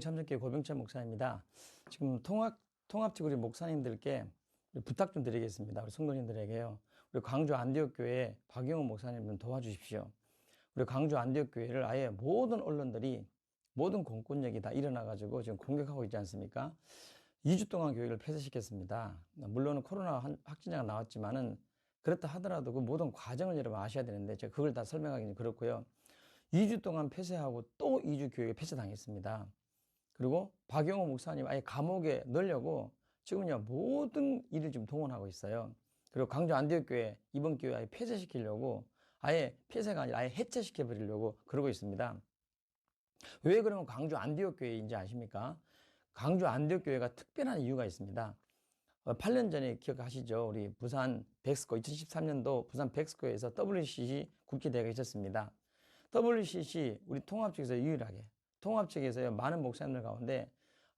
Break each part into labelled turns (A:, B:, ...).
A: 참전교회 고병철 목사입니다. 지금 통합직 우리 목사님들께 부탁 좀 드리겠습니다. 우리 성도님들에게요. 우리 광주 안디옥교회 박영호 목사님 좀 도와주십시오. 우리 광주 안디옥교회를 아예 모든 언론들이 모든 공권력이 다 일어나가지고 지금 공격하고 있지 않습니까? 2주 동안 교회를 폐쇄시켰습니다. 물론 코로나 확진자가 나왔지만은 그렇다 하더라도 그 모든 과정을 여러분 아셔야 되는데 제가 그걸 다 설명하기는 그렇고요. 2주 동안 폐쇄하고 또 2주 교회가 폐쇄당했습니다. 그리고 박영호 목사님 아예 감옥에 넣으려고 지금요 모든 일을 좀 동원하고 있어요. 그리고 광주 안디옥교회 이번 기회에 아예 폐쇄시키려고 아예 폐쇄가 아니라 아예 해체시켜 버리려고 그러고 있습니다. 왜 그러면 광주 안디옥교회인지 아십니까? 광주 안디옥교회가 특별한 이유가 있습니다. 8년 전에 기억하시죠? 우리 부산 백스코 2013년도 부산 백스코에서 WCC 국제대회가 있었습니다. WCC 우리 통합 측에서 유일하게 통합 측에서 많은 목사님들 가운데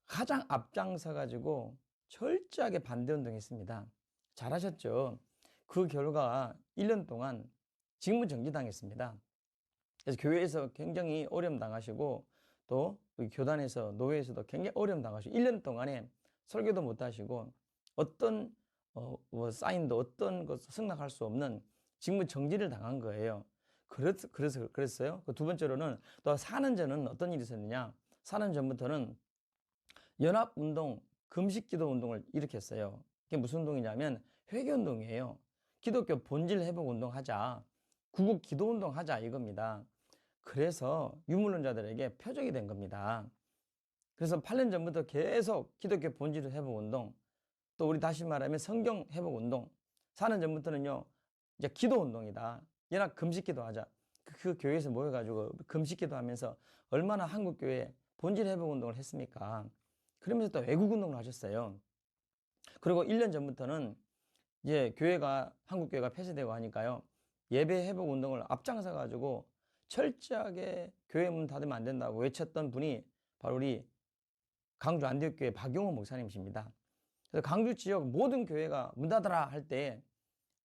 A: 가장 앞장서 가지고 철저하게 반대 운동했습니다. 잘하셨죠? 그 결과 1년 동안 직무 정지당했습니다. 그래서 교회에서 굉장히 어려움 당하시고 또 교단에서 노회에서도 굉장히 어려움 당하시고 1년 동안에 설교도 못 하시고 어떤 사인도 어떤 것 승낙할 수 없는 직무 정지를 당한 거예요. 그랬어요. 그 두 번째로는 또 4년 전은 어떤 일이 있었느냐. 4년 전부터는 연합운동, 금식기도 운동을 일으켰어요. 그게 무슨 운동이냐면 회개운동이에요. 기독교 본질 회복 운동하자. 구국 기도 운동하자 이겁니다. 그래서 유물론자들에게 표적이 된 겁니다. 그래서 8년 전부터 계속 기독교 본질 회복 운동, 또 우리 다시 말하면 성경 회복 운동, 4년 전부터는요, 이제 기도 운동이다. 연합 금식기도 하자. 그 교회에서 모여가지고 금식기도 하면서 얼마나 한국교회 본질 회복 운동을 했습니까? 그러면서 또 외국 운동을 하셨어요. 그리고 1년 전부터는 이제 한국교회가 폐쇄되고 하니까요, 예배 회복 운동을 앞장서 가지고 철저하게 교회 문 닫으면 안 된다고 외쳤던 분이 바로 우리 광주 안디옥교회 박용호 목사님이십니다. 그래서 광주 지역 모든 교회가 문 닫아라 할 때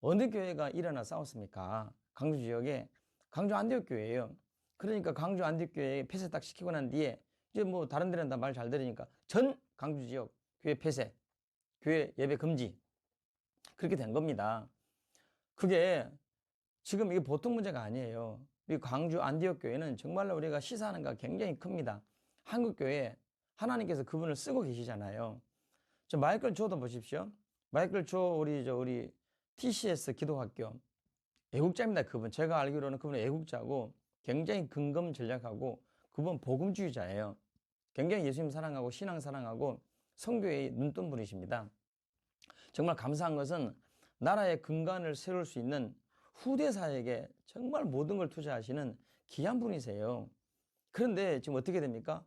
A: 어느 교회가 일어나 싸웠습니까? 광주 지역에 광주 안디옥교회예요. 그러니까 광주 안디옥교회 폐쇄 딱 시키고 난 뒤에 이제 뭐 다른 데는 다 말 잘 들으니까 전 광주 지역 교회 폐쇄, 교회 예배 금지 그렇게 된 겁니다. 그게 지금 이게 보통 문제가 아니에요. 우리 광주 안디옥교회는 정말로 우리가 시사하는 가 굉장히 큽니다. 한국교회 하나님께서 그분을 쓰고 계시잖아요. 저 마이클 조도 보십시오. 마이클 조 우리 TCS 기독학교 애국자입니다. 그분 제가 알기로는 그분은 애국자고 굉장히 근검 전략하고 그분 복음주의자예요. 굉장히 예수님 사랑하고 신앙 사랑하고 선교의 눈뜬 분이십니다. 정말 감사한 것은 나라의 근간을 세울 수 있는 후대사에게 정말 모든 걸 투자하시는 귀한 분이세요. 그런데 지금 어떻게 됩니까?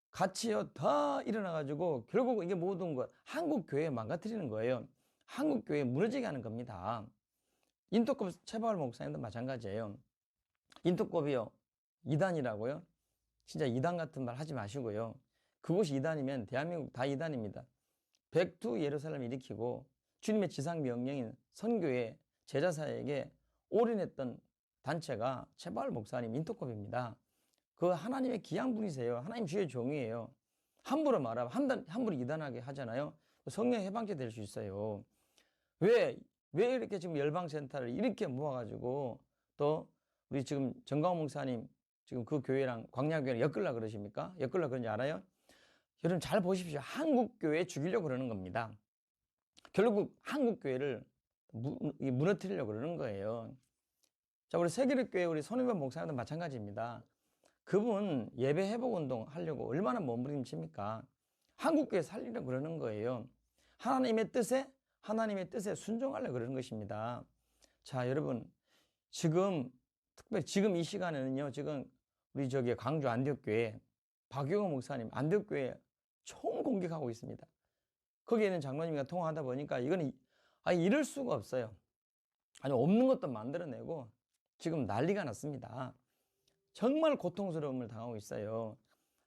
A: 같이요 다 일어나가지고 결국 이게 모든 것 한국교회 망가뜨리는 거예요. 한국교회 무너지게 하는 겁니다. 인터컵 최바울 목사님도 마찬가지예요. 인터컵이요 이단이라고요? 진짜 이단 같은 말 하지 마시고요. 그곳이 이단이면 대한민국 다 이단입니다. 백두 예루살렘 일으키고 주님의 지상 명령인 선교의 제자사에게 올인했던 단체가 최바울 목사님 인터컵입니다. 그 하나님의 귀한 분이세요. 하나님 주의 종이에요. 함부로 말하면 함부로 이단하게 하잖아요. 성령 해방제 될 수 있어요. 왜 이렇게 지금 열방센터를 이렇게 모아가지고 또 우리 지금 정광훈 목사님 지금 그 교회랑 광야교회랑 엮으려고 그러십니까? 엮으려고 그런지 알아요? 여러분 잘 보십시오. 한국교회 죽이려고 그러는 겁니다. 결국 한국교회를 무너뜨리려고 그러는 거예요. 자, 우리 세계립교회 우리 손희범 목사님도 마찬가지입니다. 그분 예배 회복 운동 하려고 얼마나 몸부림칩니까? 한국교회 살리려고 그러는 거예요. 하나님의 뜻에 순종하려고 그러는 것입니다. 자, 여러분, 특별히 지금 이 시간에는요, 지금 우리 광주 안디옥교회 박용호 목사님 안디옥교회 총공격하고 있습니다. 거기에 있는 장로님과 통화하다 보니까 이거는 이럴 수가 없어요. 아니, 없는 것도 만들어내고 지금 난리가 났습니다. 정말 고통스러움을 당하고 있어요.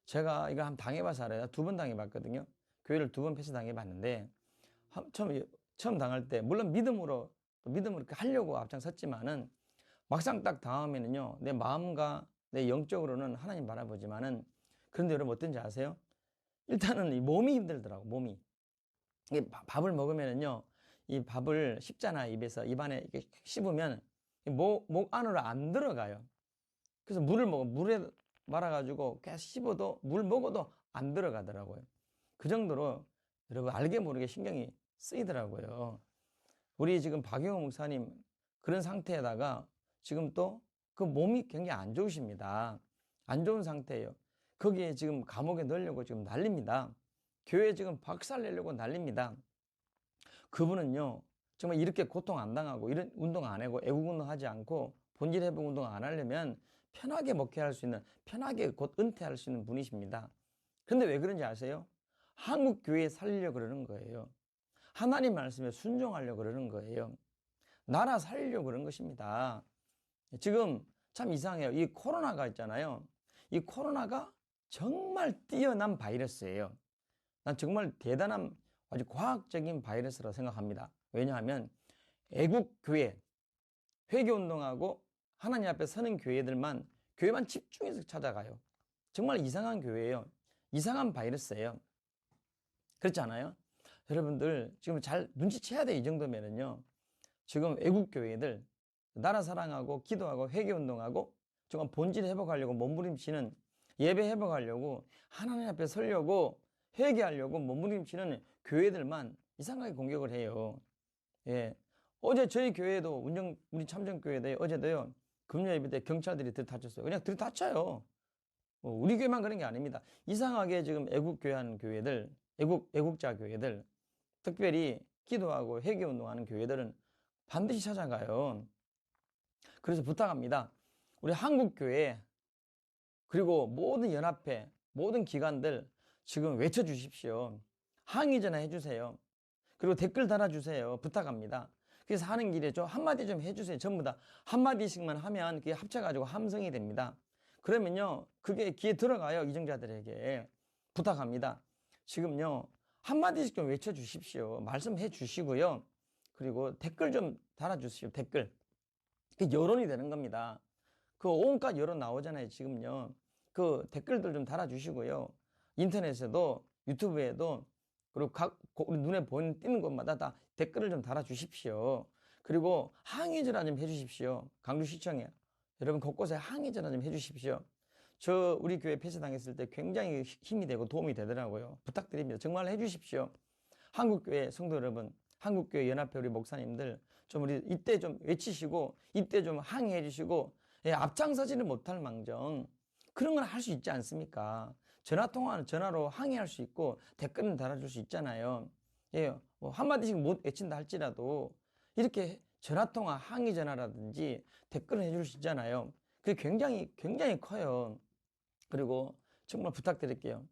A: 제가 이거 한번 당해봐서 알아요. 2번 당해봤거든요. 교회를 2번 폐쇄 당해봤는데 처음 당할 때 물론 믿음으로 이렇게 하려고 앞장섰지만은 막상 딱 당하면은요 내 마음과 내 영적으로는 하나님 바라보지만은 그런데 여러분 어떤지 아세요? 일단은 이 몸이 힘들더라고, 몸이. 이게 밥을 먹으면은요, 이 밥을 씹잖아, 입에서. 입안에 이렇게 씹으면 목 안으로 안 들어가요. 그래서 물에 말아가지고 계속 씹어도, 물 먹어도 안 들어가더라고요. 그 정도로 여러분 알게 모르게 신경이 쓰이더라고요. 우리 지금 박영호 목사님 그런 상태에다가 지금 또 그 몸이 굉장히 안 좋으십니다. 안 좋은 상태예요. 거기에 지금 감옥에 넣으려고 지금 난립니다. 교회 지금 박살 내려고 난립니다. 그분은요, 정말 이렇게 고통 안 당하고 이런 운동 안 하고 애국 운동 하지 않고 본질 회복 운동 안 하려면 편하게 목회할 수 있는, 편하게 곧 은퇴할 수 있는 분이십니다. 그런데 왜 그런지 아세요? 한국 교회 살리려고 그러는 거예요. 하나님 말씀에 순종하려고 그러는 거예요. 나라 살리려고 그러는 것입니다. 지금 참 이상해요. 이 코로나가 있잖아요. 이 코로나가 정말 뛰어난 바이러스예요. 난 정말 대단한 아주 과학적인 바이러스라고 생각합니다. 왜냐하면 애국교회, 회개운동하고 하나님 앞에 서는 교회만 집중해서 찾아가요. 정말 이상한 교회예요. 이상한 바이러스예요. 그렇지 않아요? 여러분들 지금 잘 눈치채야 돼. 이 정도면은요. 지금 애국교회들 나라 사랑하고 기도하고 회개운동하고 정말 본질 회복하려고 몸부림치는, 예배 회복하려고 하나님 앞에 서려고 회개하려고 몸부림치는 교회들만 이상하게 공격을 해요. 예. 어제 저희 교회도 우리 참전교회도 어제도요, 금요 예배 때 경찰들이 들이닥쳤어요. 그냥 들이닥쳐요. 우리 교회만 그런 게 아닙니다. 이상하게 지금 애국교회하는 교회들, 애국자 교회들, 특별히 기도하고 회개운동하는 교회들은 반드시 찾아가요. 그래서 부탁합니다. 우리 한국교회, 그리고 모든 연합회, 모든 기관들 지금 외쳐주십시오. 항의 전화 해주세요. 그리고 댓글 달아주세요. 부탁합니다. 그래서 하는 길에 좀 한마디 좀 해주세요. 전부 다 한마디씩만 하면 그게 합쳐가지고 함성이 됩니다. 그러면요, 그게 귀에 들어가요. 이정자들에게. 부탁합니다. 지금요, 한마디씩 좀 외쳐주십시오. 말씀해 주시고요. 그리고 댓글 좀 달아주십시오. 댓글. 그 여론이 되는 겁니다. 그 온갖 여론 나오잖아요. 지금요. 그 댓글들 좀 달아주시고요. 인터넷에도, 유튜브에도, 그리고 우리 눈에 띄는 곳마다 다 댓글을 좀 달아주십시오. 그리고 항의 전화 좀 해주십시오. 강주시청에. 여러분 곳곳에 항의 전화 좀 해주십시오. 우리 교회 폐쇄당했을 때 굉장히 힘이 되고 도움이 되더라고요. 부탁드립니다. 정말 해주십시오. 한국교회 성도 여러분, 한국교회 연합회 우리 목사님들 좀 우리 이때 좀 외치시고 이때 좀 항의해 주시고, 예, 앞장서지는 못할 망정 그런 건 할 수 있지 않습니까? 전화통화는 전화로 항의할 수 있고 댓글은 달아줄 수 있잖아요. 예, 뭐 한마디씩 못 외친다 할지라도 이렇게 전화통화 항의 전화라든지 댓글을 해줄 수 있잖아요. 그게 굉장히 커요. 그리고 정말 부탁드릴게요.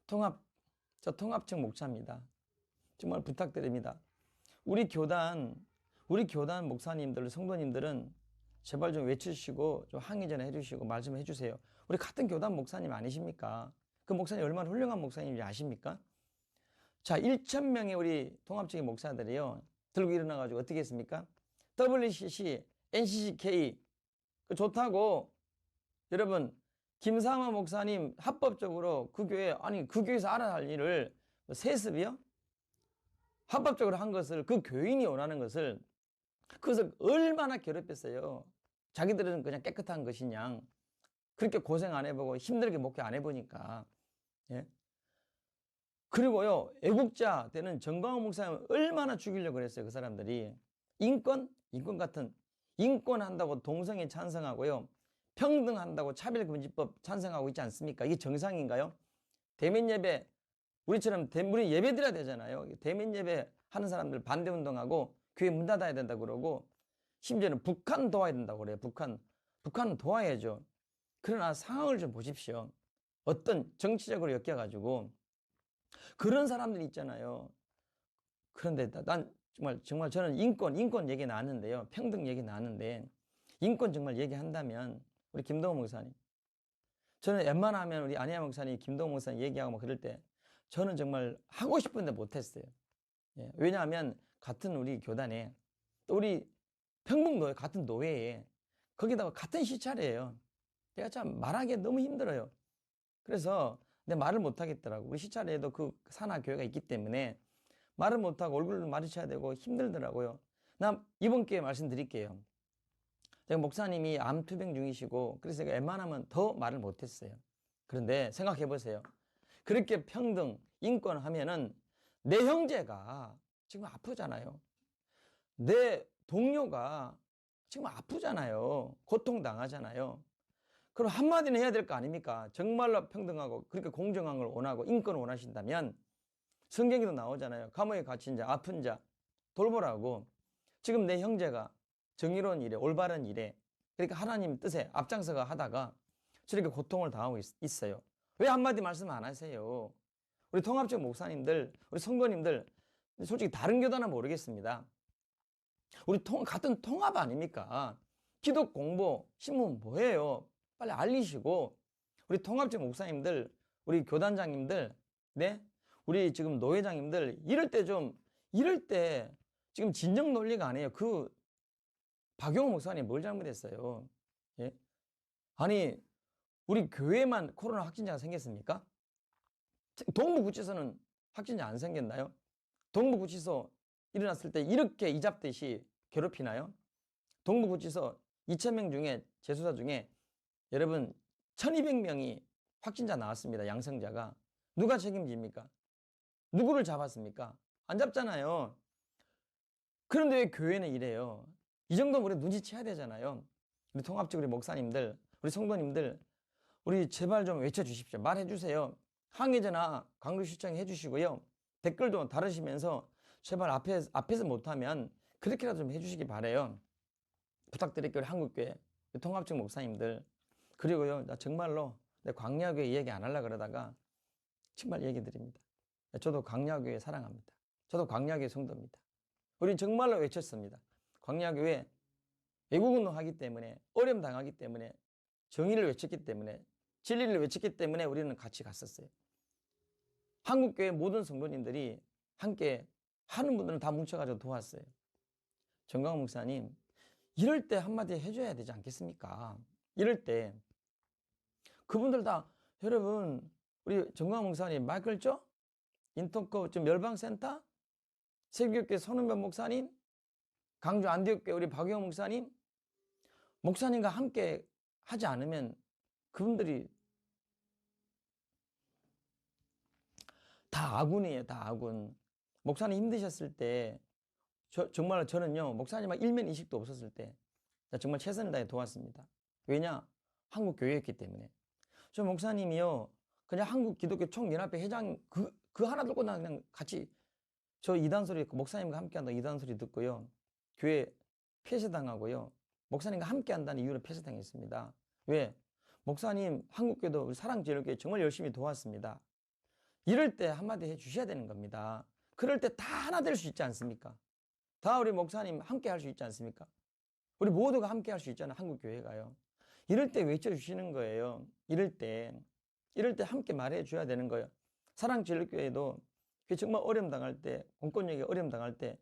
A: 저 통합청 목사입니다. 정말 부탁드립니다. 우리 교단 목사님들, 성도님들은 제발 좀 외치시고 좀 항의 전화 해주시고 말씀해 주세요. 우리 같은 교단 목사님 아니십니까? 그 목사님 얼마나 훌륭한 목사님인지 아십니까? 자, 1,000명의 우리 통합적인 목사들이요, 들고 일어나가지고 어떻게 했습니까? WCC, NCCK 좋다고, 여러분 김삼화 목사님 합법적으로 그 교회에서 알아야 할 일을 세습이요? 합법적으로 한 것을, 그 교인이 원하는 것을, 그것을 얼마나 괴롭혔어요. 자기들은 그냥 깨끗한 것이냐, 그렇게 고생 안 해보고 힘들게 목회 안 해보니까. 예? 그리고요, 애국자 되는 정광훈 목사님 얼마나 죽이려고 그랬어요. 그 사람들이 인권 같은, 인권한다고 동성애 찬성하고요, 평등한다고 차별금지법 찬성하고 있지 않습니까? 이게 정상인가요? 대면 예배, 우리처럼 우리 예배 드려야 되잖아요. 대면 예배 하는 사람들 반대운동하고 교회 문 닫아야 된다 그러고, 심지어는 북한 도와야 된다고 그래요. 북한은 도와야죠. 그러나 상황을 좀 보십시오. 어떤 정치적으로 엮여가지고 그런 사람들이 있잖아요. 그런데 난 정말 저는 인권 얘기 나왔는데요. 평등 얘기 나왔는데, 인권 정말 얘기한다면 우리 김동호 목사님, 저는 웬만하면 우리 안혜아 목사님, 김동호 목사님 얘기하고 막 그럴 때 저는 정말 하고 싶은데 못했어요. 예, 왜냐하면 같은 우리 교단에, 또 우리 평북노회 같은 노회에, 거기다가 같은 시찰이에요. 내가 참 말하기 너무 힘들어요. 그래서 근데 말을 못 하겠더라고. 우리 시찰에도 그 산하 교회가 있기 때문에 말을 못 하고 얼굴을 마주쳐야 되고 힘들더라고요. 나 이번 기회에 말씀드릴게요. 제가 목사님이 암 투병 중이시고 그래서 제가 웬만하면 더 말을 못 했어요. 그런데 생각해 보세요. 그렇게 평등, 인권 하면은 내 형제가 지금 아프잖아요. 내 동료가 지금 아프잖아요. 고통당하잖아요. 그럼 한마디는 해야 될 거 아닙니까? 정말로 평등하고 그렇게 공정한 걸 원하고 인권을 원하신다면 성경에도 나오잖아요. 감옥에 갇힌 자, 아픈 자 돌보라고. 지금 내 형제가 정의로운 일에 올바른 일에 그러니까 하나님 뜻에 앞장서가 하다가 저렇게 고통을 당하고 있어요. 왜 한마디 말씀 안 하세요? 우리 통합적 목사님들, 우리 성도님들 솔직히 다른 교단은 모르겠습니다. 우리 같은 통합 아닙니까? 기독 공부, 신문 뭐예요? 빨리 알리시고 우리 통합적 목사님들, 우리 교단장님들, 네? 우리 지금 노회장님들 이럴 때 지금 진정 논리가 아니에요. 그 박용호 목사님 뭘 잘못했어요? 예? 아니 우리 교회만 코로나 확진자가 생겼습니까? 동부구치소는 확진자 안 생겼나요? 동부구치소 일어났을 때 이렇게 이잡듯이 괴롭히나요? 동부구치소 2,000명 중에 재수사 중에 여러분 1,200명이 확진자 나왔습니다. 양성자가. 누가 책임집니까? 누구를 잡았습니까? 안 잡잖아요. 그런데 왜 교회는 이래요? 이 정도면 우리 눈치채야 되잖아요. 우리 통합적 우리 목사님들, 우리 성도님들, 우리 제발 좀 외쳐주십시오. 말해주세요. 항해전화 강도시청 해주시고요. 댓글도 달으시면서 제발 앞에서 못하면 그렇게라도 좀 해주시기 바래요. 부탁드릴게요. 우리 한국교회 통합적 목사님들. 그리고요, 나 정말로 내 광야교회 얘기 안 하려고 그러다가 정말 얘기 드립니다. 저도 광야교회 사랑합니다. 저도 광야교회 성도입니다. 우린 정말로 외쳤습니다. 광야교회 외국운동하기 때문에 어려움 당하기 때문에 정의를 외쳤기 때문에 진리를 외쳤기 때문에 우리는 같이 갔었어요. 한국교회 모든 성도님들이 함께 하는 분들은 다 뭉쳐가지고 도왔어요. 정광훈 목사님 이럴 때 한마디 해줘야 되지 않겠습니까? 이럴 때 그분들 다 여러분 우리 정광훈 목사님 마이클 조 인턴급 열방센터 세계교회 손은변 목사님 강주 안디옥교회 우리 박영호 목사님 목사님과 함께 하지 않으면 그분들이 다 아군이에요. 다 아군. 목사님 힘드셨을 때 정말 저는요 목사님하고 일면이식도 없었을 때 정말 최선을 다해 도왔습니다. 왜냐? 한국 교회였기 때문에. 저 목사님이요 그냥 한국 기독교 총연합회 회장 그 하나 듣고 나 그냥 같이 저 이단 소리 목사님과 함께 한다 이단 소리 듣고요 교회 폐쇄당하고요 목사님과 함께 한다는 이유로 폐쇄당했습니다. 왜? 목사님 한국교회도 우리 사랑제일교회 정말 열심히 도왔습니다. 이럴 때 한마디 해 주셔야 되는 겁니다. 그럴 때 다 하나 될 수 있지 않습니까? 다 우리 목사님 함께 할 수 있지 않습니까? 우리 모두가 함께 할 수 있잖아요. 한국교회가요. 이럴 때 외쳐주시는 거예요. 이럴 때 함께 말해 줘야 되는 거예요. 사랑제일교회도 정말 어려움 당할 때, 공권력에 어려움 당할 때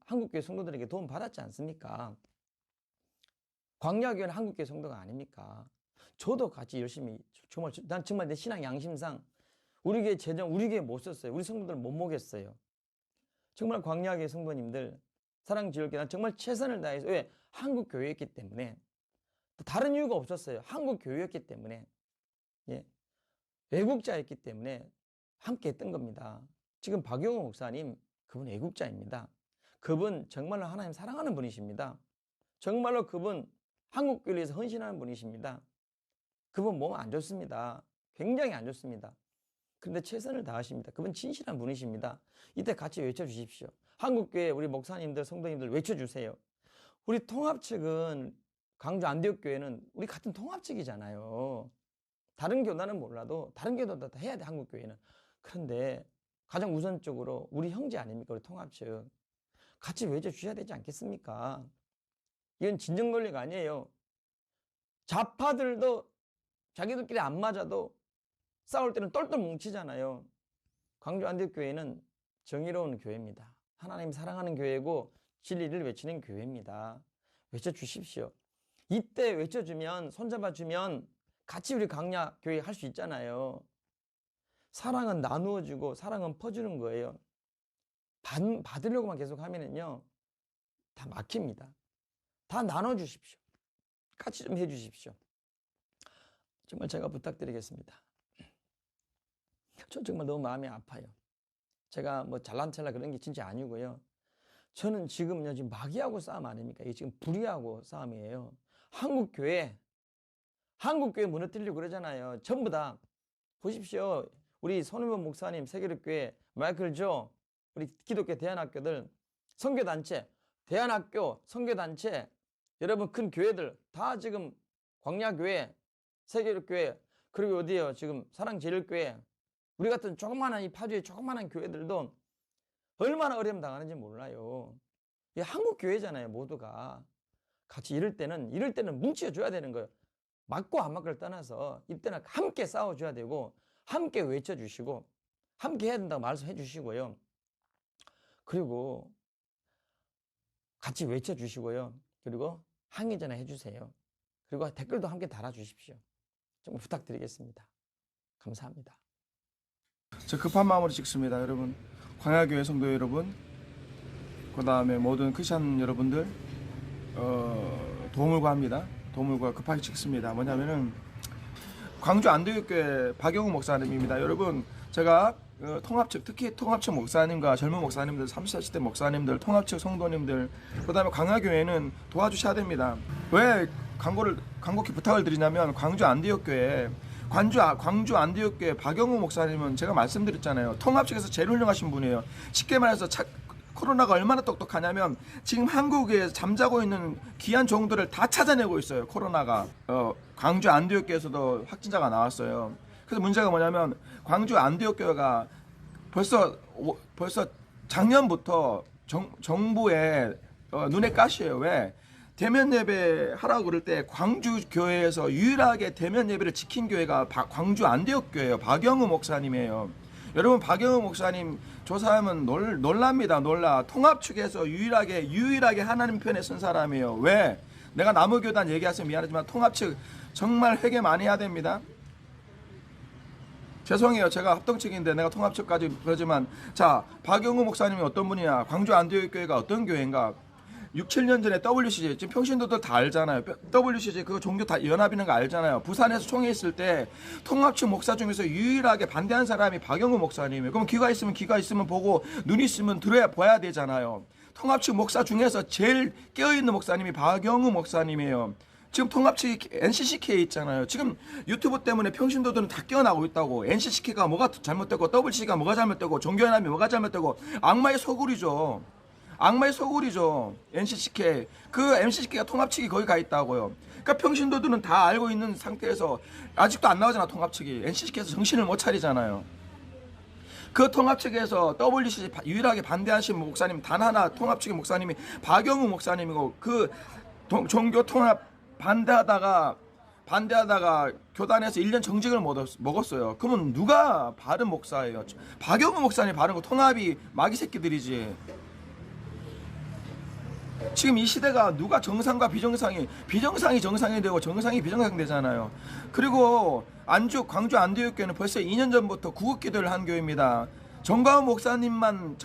A: 한국교회 성도들에게 도움 받았지 않습니까? 광야교회는 한국교회 성도가 아닙니까? 저도 같이 열심히 난 정말 내 신앙 양심상 우리 교회 재정 우리 교회 못 썼어요. 우리 성도들 못 모겠어요. 정말 광야교회 성도님들 사랑제일교회 난 정말 최선을 다해서 왜? 한국교회였기 때문에 다른 이유가 없었어요. 한국교회였기 때문에 예. 외국자였기 때문에 함께 했던 겁니다. 지금 박용호 목사님 그분 외국자입니다. 그분 정말로 하나님 사랑하는 분이십니다. 정말로 그분 한국교회를 위해서 헌신하는 분이십니다. 그분 몸 안 좋습니다. 굉장히 안 좋습니다. 그런데 최선을 다하십니다. 그분 진실한 분이십니다. 이때 같이 외쳐주십시오. 한국교회 우리 목사님들 성도님들 외쳐주세요. 우리 통합 측은 강주 안디옥교회는 우리 같은 통합 측이잖아요. 다른 교단은 몰라도 다른 교단도 다 해야 돼 한국교회는. 그런데 가장 우선적으로 우리 형제 아닙니까? 우리 통합 측 같이 외쳐주셔야 되지 않겠습니까? 이건 진정 논리가 아니에요. 좌파들도 자기들끼리 안 맞아도 싸울 때는 똘똘 뭉치잖아요. 광주 안디옥교회는 정의로운 교회입니다. 하나님 사랑하는 교회고 진리를 외치는 교회입니다. 외쳐주십시오. 이때 외쳐주면 손잡아주면 같이 우리 광야교회 할 수 있잖아요. 사랑은 나누어지고 사랑은 퍼주는 거예요. 받으려고만 계속 하면은요, 다 막힙니다. 다 나눠주십시오. 같이 좀 해주십시오. 정말 제가 부탁드리겠습니다. 전 정말 너무 마음이 아파요. 제가 뭐 잘난 척이나 그런 게 진짜 아니고요. 저는 지금요, 지금 마귀하고 싸움 아닙니까? 이게 지금 불의하고 싸움이에요. 한국교회 무너뜨리려고 그러잖아요. 전부 다 보십시오. 우리 손흥민 목사님 세계력교회, 마이클 조, 우리 기독교 대안학교들, 선교단체, 대안학교, 선교단체, 여러분 큰 교회들 다 지금 광야교회, 세계력교회, 그리고 어디요? 지금 사랑제일교회, 우리 같은 조그마한 이 파주의 조그마한 교회들도 얼마나 어려움 당하는지 몰라요. 이게 한국 교회잖아요. 모두가 같이 이럴 때는 뭉쳐 줘야 되는 거예요. 맞고 안 맞고를 떠나서 이때는 함께 싸워줘야 되고, 함께 외쳐주시고, 함께 해야 된다고 말씀해 주시고요. 그리고 같이 외쳐주시고요. 그리고 항의 전화 해주세요. 그리고 댓글도 함께 달아주십시오. 좀 부탁드리겠습니다. 감사합니다.
B: 저 급한 마음으로 찍습니다. 여러분, 광야교회 성도 여러분, 그 다음에 모든 크리스찬 여러분들, 도움을 구합니다. 도움을 구하 급하게 찍습니다. 뭐냐면은 광주 안도교회 박영우 목사님입니다. 여러분, 제가 통합측, 특히 통합측 목사님과 젊은 목사님들, 30, 40대 목사님들, 통합측 성도님들, 그 다음에 광야교회는 도와주셔야 됩니다. 왜 간곡히 부탁을 드리냐면, 광주 안디옥교회, 광주 안디옥교회 박영우 목사님은 제가 말씀드렸잖아요. 통합측에서 제일 훌륭하신 분이에요. 쉽게 말해서 코로나가 얼마나 똑똑하냐면, 지금 한국에 잠자고 있는 귀한 종들을 다 찾아내고 있어요. 코로나가. 광주 안디옥교회에서도 확진자가 나왔어요. 그래서 문제가 뭐냐면, 광주 안디옥교회가 벌써 작년부터 정부의 눈에 가시예요. 왜? 대면 예배 하라고 그럴 때 광주 교회에서 유일하게 대면 예배를 지킨 교회가 광주 안디옥교회예요. 박영우 목사님이에요. 여러분, 박영우 목사님 조사하면 놀랍니다. 놀라. 통합 측에서 유일하게 하나님 편에 선 사람이에요. 왜? 내가 남우교단 얘기해서 미안하지만 통합 측 정말 회개 많이 해야 됩니다. 죄송해요. 제가 합동측인데 내가 통합 측까지 그러지만, 자, 박영우 목사님이 어떤 분이냐? 광주 안디옥교회가 어떤 교회인가? 6, 7년 전에 WCG, 지금 평신도들 다 알잖아요. WCG 그거 종교 다 연합이는 거 알잖아요. 부산에서 총회 있을 때 통합측 목사 중에서 유일하게 반대한 사람이 박영우 목사님이에요. 그럼 귀가 있으면 보고, 눈이 있으면 봐야 되잖아요. 통합측 목사 중에서 제일 깨어있는 목사님이 박영우 목사님이에요. 지금 통합측이 NCCK 있잖아요. 지금 유튜브 때문에 평신도들은 다 깨어나고 있다고. NCCK가 뭐가 잘못되고, WCG가 뭐가 잘못되고, 종교연합이 뭐가 잘못되고, 악마의 소굴이죠. NCCK. 그 NCCK가 통합측이 거기 가 있다고요. 그러니까 평신도들은 다 알고 있는 상태에서 아직도 안 나오잖아. 통합측이. NCCK에서 정신을 못 차리잖아요. 그 통합측에서 WCG 유일하게 반대하신 목사님 단 하나, 통합측의 목사님이 박영우 목사님이고, 그 종교 통합 반대하다가 교단에서 1년 정직을 먹었어요. 그러면 누가 바른 목사예요? 박영우 목사님이 바른 거. 통합이 마귀 새끼들이지. 지금 이 시대가 누가 정상과 비정상이 정상이 되고 정상이 비정상 되잖아요. 그리고 광주 안디옥교회는 벌써 2년 전부터 구국기도를 한 교회입니다. 정가훈 목사님만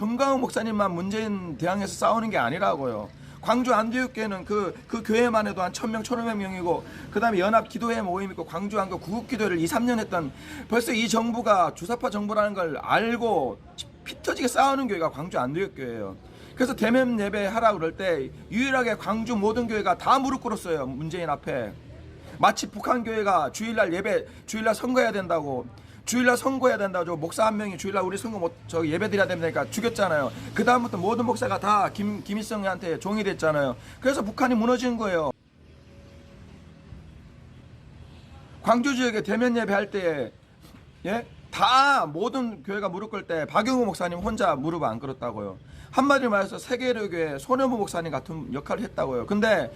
B: 문재인 대항해서 싸우는 게 아니라고요. 광주 안디옥교회는 그 교회만 해도 한 1000명, 1500명이고, 그 다음에 연합 기도회 모임 있고, 광주 안교 구국기도를 2, 3년 했던, 벌써 이 정부가 주사파 정부라는 걸 알고 피 터지게 싸우는 교회가 광주 안디옥교회예요. 그래서 대면 예배 하라고 그럴 때 유일하게 광주 모든 교회가 다 무릎 꿇었어요. 문재인 앞에. 마치 북한 교회가 주일날 선거해야 된다고. 목사 한 명이 주일날 우리 선거 예배 드려야 됩니까? 죽였잖아요. 그 다음부터 모든 목사가 다 김일성한테 종이 됐잖아요. 그래서 북한이 무너진 거예요. 광주 지역에 대면 예배 할 때, 다 모든 교회가 무릎 꿇을 때 박영우 목사님 혼자 무릎 안 꿇었다고요. 한마디로 말해서 세계력교회 손현무 목사님 같은 역할을 했다고요. 근데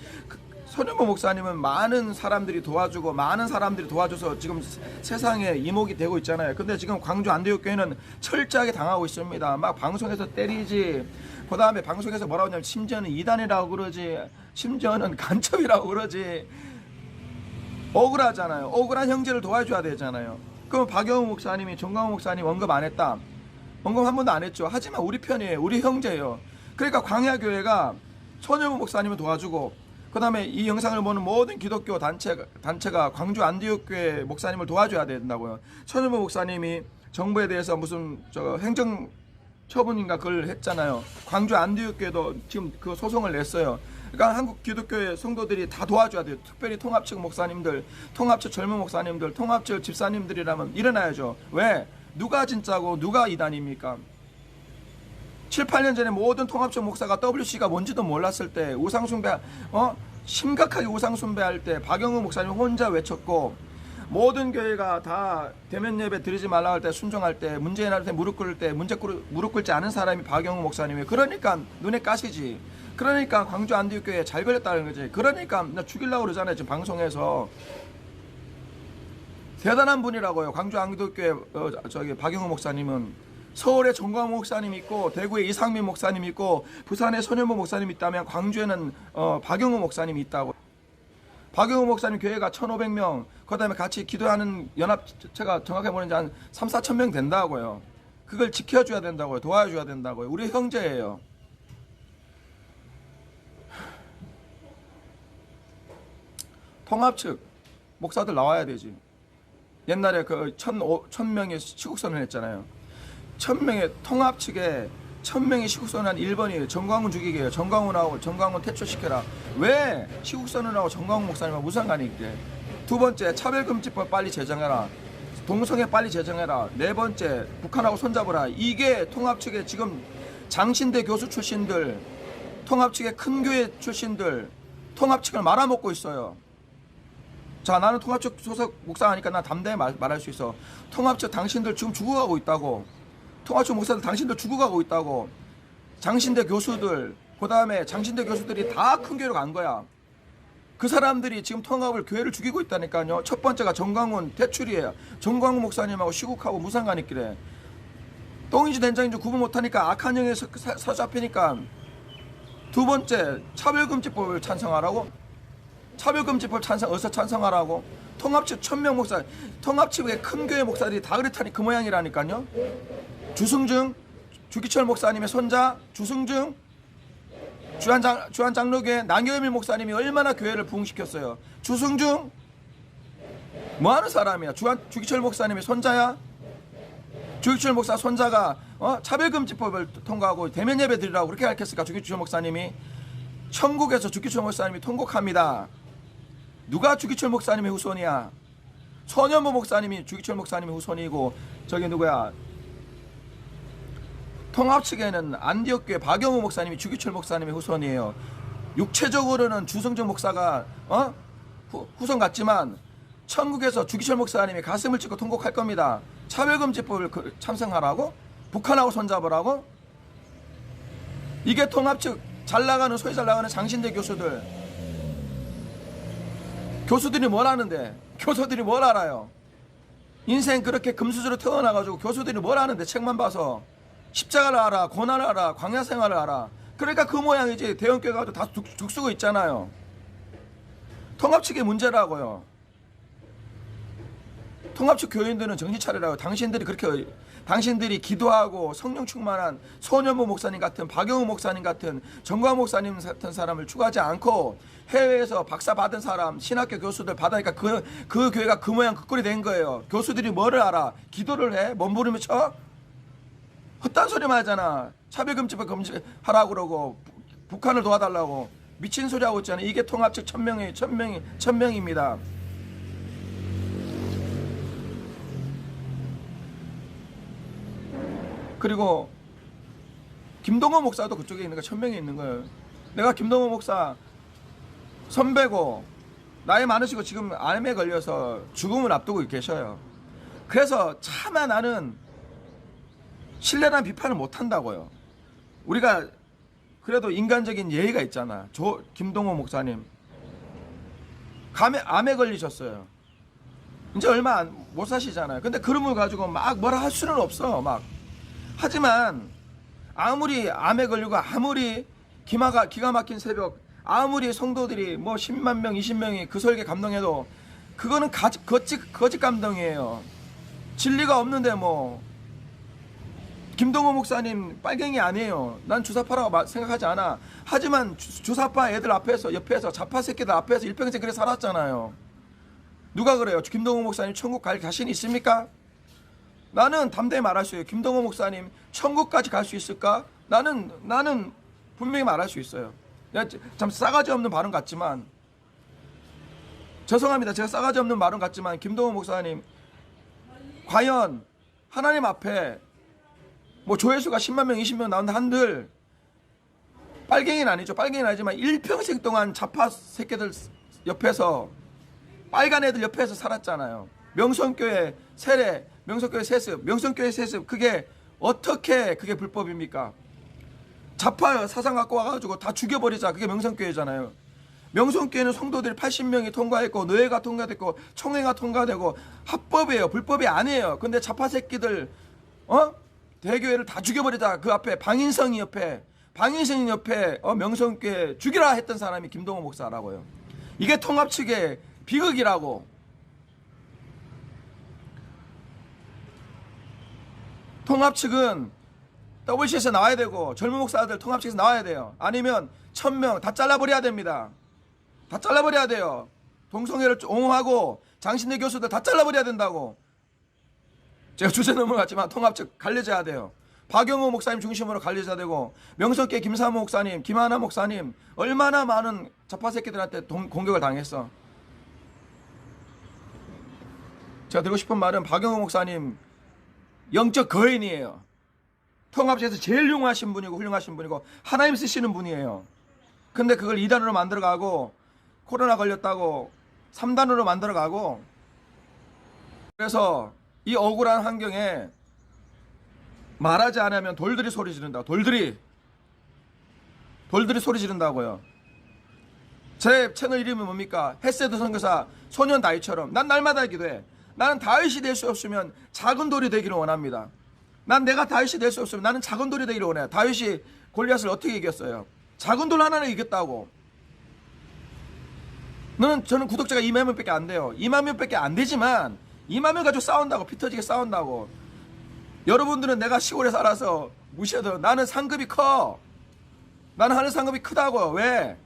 B: 손현무 목사님은 많은 사람들이 도와줘서 지금 세상에 이목이 되고 있잖아요. 근데 지금 광주 안디옥교회는 철저하게 당하고 있습니다. 막 방송에서 때리지, 그 다음에 방송에서 뭐라고 하냐면 심지어는 이단이라고 그러지, 심지어는 간첩이라고 그러지. 억울하잖아요. 억울한 형제를 도와줘야 되잖아요. 그럼 박영우 목사님이 정광훈 목사님 언급 안 했다. 언급 한 번도 안 했죠. 하지만 우리 편이에요. 우리 형제예요. 그러니까 광야교회가 손현무 목사님을 도와주고, 그 다음에 이 영상을 보는 모든 기독교 단체가 광주 안디옥교회 목사님을 도와줘야 된다고요. 손현무 목사님이 정부에 대해서 무슨 행정 처분인가 그걸 했잖아요. 광주 안디옥교회도 지금 그 소송을 냈어요. 그러니까 한국 기독교의 성도들이 다 도와줘야 돼요. 특별히 통합측 목사님들, 통합측 젊은 목사님들, 통합측 집사님들이라면 일어나야죠. 왜? 누가 진짜고 누가 이단입니까? 7, 8년 전에 모든 통합측 목사가 WC가 뭔지도 몰랐을 때 우상숭배, 심각하게 우상숭배할 때 박영우 목사님 혼자 외쳤고, 모든 교회가 다 대면 예배 드리지 말라 할 때 순종할 때, 문재인한테 무릎 꿇을 때 무릎 꿇지 않은 사람이 박영우 목사님이에요. 그러니까 눈에 까시지. 그러니까 광주 안디옥교회에 잘 걸렸다는 거지. 그러니까 나 죽이려고 그러잖아요. 지금 방송에서. 대단한 분이라고요. 광주 안디옥교회 박영우 목사님은. 서울에 정광훈 목사님 있고, 대구에 이상민 목사님 있고, 부산에 손현무 목사님 있다면 광주에는 박영우 목사님이 있다고. 박영우 목사님 교회가 1,500명, 그 다음에 같이 기도하는 연합체가 정확하게 보는지 한 3, 4천 명 된다고요. 그걸 지켜줘야 된다고요. 도와줘야 된다고요. 우리 형제예요. 통합측 목사들 나와야 되지. 옛날에 그 1,000명의 시국선언을 했잖아요. 1,000명의 통합측에 1,000명의 시국선언한 1번이 정광훈 죽이게요. 정광훈하고 정광훈 퇴출시켜라. 왜 시국선언하고 정광훈 목사님하고 무슨 상관이 있게? 두 번째, 차별금지법 빨리 제정해라. 동성애 빨리 제정해라. 네 번째, 북한하고 손잡으라. 이게 통합측의 지금 장신대 교수 출신들, 통합측의 큰 교회 출신들, 통합측을 말아먹고 있어요. 자, 나는 통합측 소속 목사하니까 난 담대히 말할 수 있어. 통합측 당신들 지금 죽어가고 있다고. 통합측 목사들 당신들 죽어가고 있다고. 장신대 교수들, 그 다음에 장신대 교수들이 다 큰 교회로 간 거야. 그 사람들이 지금 통합을 교회를 죽이고 있다니까요. 첫 번째가 정광훈 퇴출이에요. 정광훈 목사님하고 시국하고 무슨 상관이 있길래. 똥인지 된장인지 구분 못하니까 악한 영에 사잡히니까. 두 번째, 차별금지법을 찬성하라고. 차별금지법 어서 찬성하라고. 통합측 1,000명 목사, 통합측의 큰 교회 목사들이 다 그렇다니 그 모양이라니까요. 주승중, 주기철 목사님의 손자 주승중, 주한 장로교회 남경일 목사님이 얼마나 교회를 부흥시켰어요. 주승중 뭐하는 사람이야? 주기철 목사님의 손자야? 주기철 목사 손자가 차별금지법을 통과하고 대면 예배 드리라고 그렇게 가르쳤을까? 주기철 목사님이. 천국에서 주기철 목사님이 통곡합니다. 누가 주기철 목사님의 후손이야? 손현무 목사님이 주기철 목사님의 후손이고, 저기 누구야? 통합측에는 안디옥교회 박영우 목사님이 주기철 목사님의 후손이에요. 육체적으로는 주성정 목사가 후손 같지만 천국에서 주기철 목사님이 가슴을 찢고 통곡할 겁니다. 차별금지법을 찬성하라고? 북한하고 손잡으라고? 이게 통합측 소위 잘 나가는 장신대 교수들. 교수들이 뭘 아는데? 교수들이 뭘 알아요? 인생 그렇게 금수저로 태어나가지고 교수들이 뭘 아는데? 책만 봐서. 십자가를 알아, 고난을 알아, 광야 생활을 알아. 그러니까 그 모양이지. 대형교회 가도 다 죽쓰고 있잖아요. 통합측의 문제라고요. 통합측 교인들은 정신 차리라고. 당신들이 기도하고 성령 충만한 손현무 목사님 같은, 박영우 목사님 같은, 정광 목사님 같은 사람을 추구하지 않고 해외에서 박사 받은 사람, 신학교 교수들 받으니까 그 교회가 그 모양 그 꼴이 된 거예요. 교수들이 뭐를 알아? 기도를 해? 몸부림을 쳐? 헛단 소리만 하잖아. 차별금지법 금지하라고 그러고 북한을 도와달라고 미친 소리 하고 있잖아. 이게 통합측 1,000명입니다. 그리고 김동호 목사도 그쪽에 있는 거 1,000명이 있는 거예요. 내가 김동호 목사 선배고 나이 많으시고 지금 암에 걸려서 죽음을 앞두고 계셔요. 그래서 차마 나는 신뢰란 비판을 못 한다고요. 우리가 그래도 인간적인 예의가 있잖아. 김동호 목사님 암에 걸리셨어요. 이제 얼마 못 사시잖아요. 근데 그름을 가지고 막 뭐라 할 수는 없어. 막 하지만 아무리 암에 걸리고 아무리 기가 막힌 새벽, 아무리 성도들이 뭐 10만 명, 20명이 그 설계 감동해도 그거는 거짓 감동이에요. 진리가 없는데 뭐 김동호 목사님 빨갱이 아니에요. 난 주사파라고 생각하지 않아. 하지만 주사파 애들 앞에서 옆에서 좌파 새끼들 앞에서 일평생 그래 살았잖아요. 누가 그래요? 김동호 목사님 천국 갈 자신 있습니까? 나는 담대히 말할 수 있어요. 김동호 목사님 천국까지 갈 수 있을까? 나는 분명히 말할 수 있어요. 참 싸가지 없는 발언 같지만, 죄송합니다. 제가 싸가지 없는 발언 같지만 김동호 목사님 과연 하나님 앞에 뭐 조회수가 10만 명 20명 나온다 한들 빨갱이는 아니죠. 빨갱이는 아니지만 일평생 동안 좌파 새끼들 옆에서, 빨간 애들 옆에서 살았잖아요. 명성교회 세례, 명성교회 세습, 명성교회 세습, 그게 어떻게 그게 불법입니까? 좌파 사상 갖고 와가지고 다 죽여버리자. 그게 명성교회잖아요. 명성교회는 성도들이 80명이 통과했고, 노예가 통과됐고, 총회가 통과되고, 합법이에요. 불법이 아니에요. 근데 좌파 새끼들 대교회를 다 죽여버리자. 그 앞에 방인성이 옆에 명성교회 죽이라 했던 사람이 김동호 목사라고요. 이게 통합 측의 비극이라고. 통합 측은 WC에서 나와야 되고, 젊은 목사들 통합 측에서 나와야 돼요. 아니면 1000명 다 잘라버려야 됩니다. 다 잘라버려야 돼요. 동성애를 옹호하고 장신대 교수들 다 잘라버려야 된다고. 제가 주제 넘어갔지만 통합 측 갈려져야 돼요. 박영호 목사님 중심으로 갈려져야 되고, 명성교회 김사모 목사님, 김하나 목사님 얼마나 많은 좌파 새끼들한테 공격을 당했어. 제가 드리고 싶은 말은 박영호 목사님 영적 거인이에요. 통합에서 제일 훌륭하신 분이고 하나님 쓰시는 분이에요. 근데 그걸 2단으로 만들어가고, 코로나 걸렸다고 3단으로 만들어가고, 그래서 이 억울한 환경에 말하지 않으면 돌들이 소리 지른다. 돌들이 소리 지른다고요. 제 채널 이름이 뭡니까? 헷세드 선교사 소년 다윗처럼. 난 날마다 기도해. 나는 다윗이 될 수 없으면 작은 돌이 되기를 원합니다. 난 내가 다윗이 될 수 없으면 나는 작은 돌이 되기를 원해요. 다윗이 골리앗을 어떻게 이겼어요? 작은 돌 하나는 이겼다고. 저는 구독자가 2만 명밖에 안 돼요. 2만 명밖에 안 되지만 2만 명 가지고 싸운다고, 피 터지게 싸운다고. 여러분들은 내가 시골에 살아서 무시해도 나는 상급이 커. 나는 하는 상급이 크다고. 왜?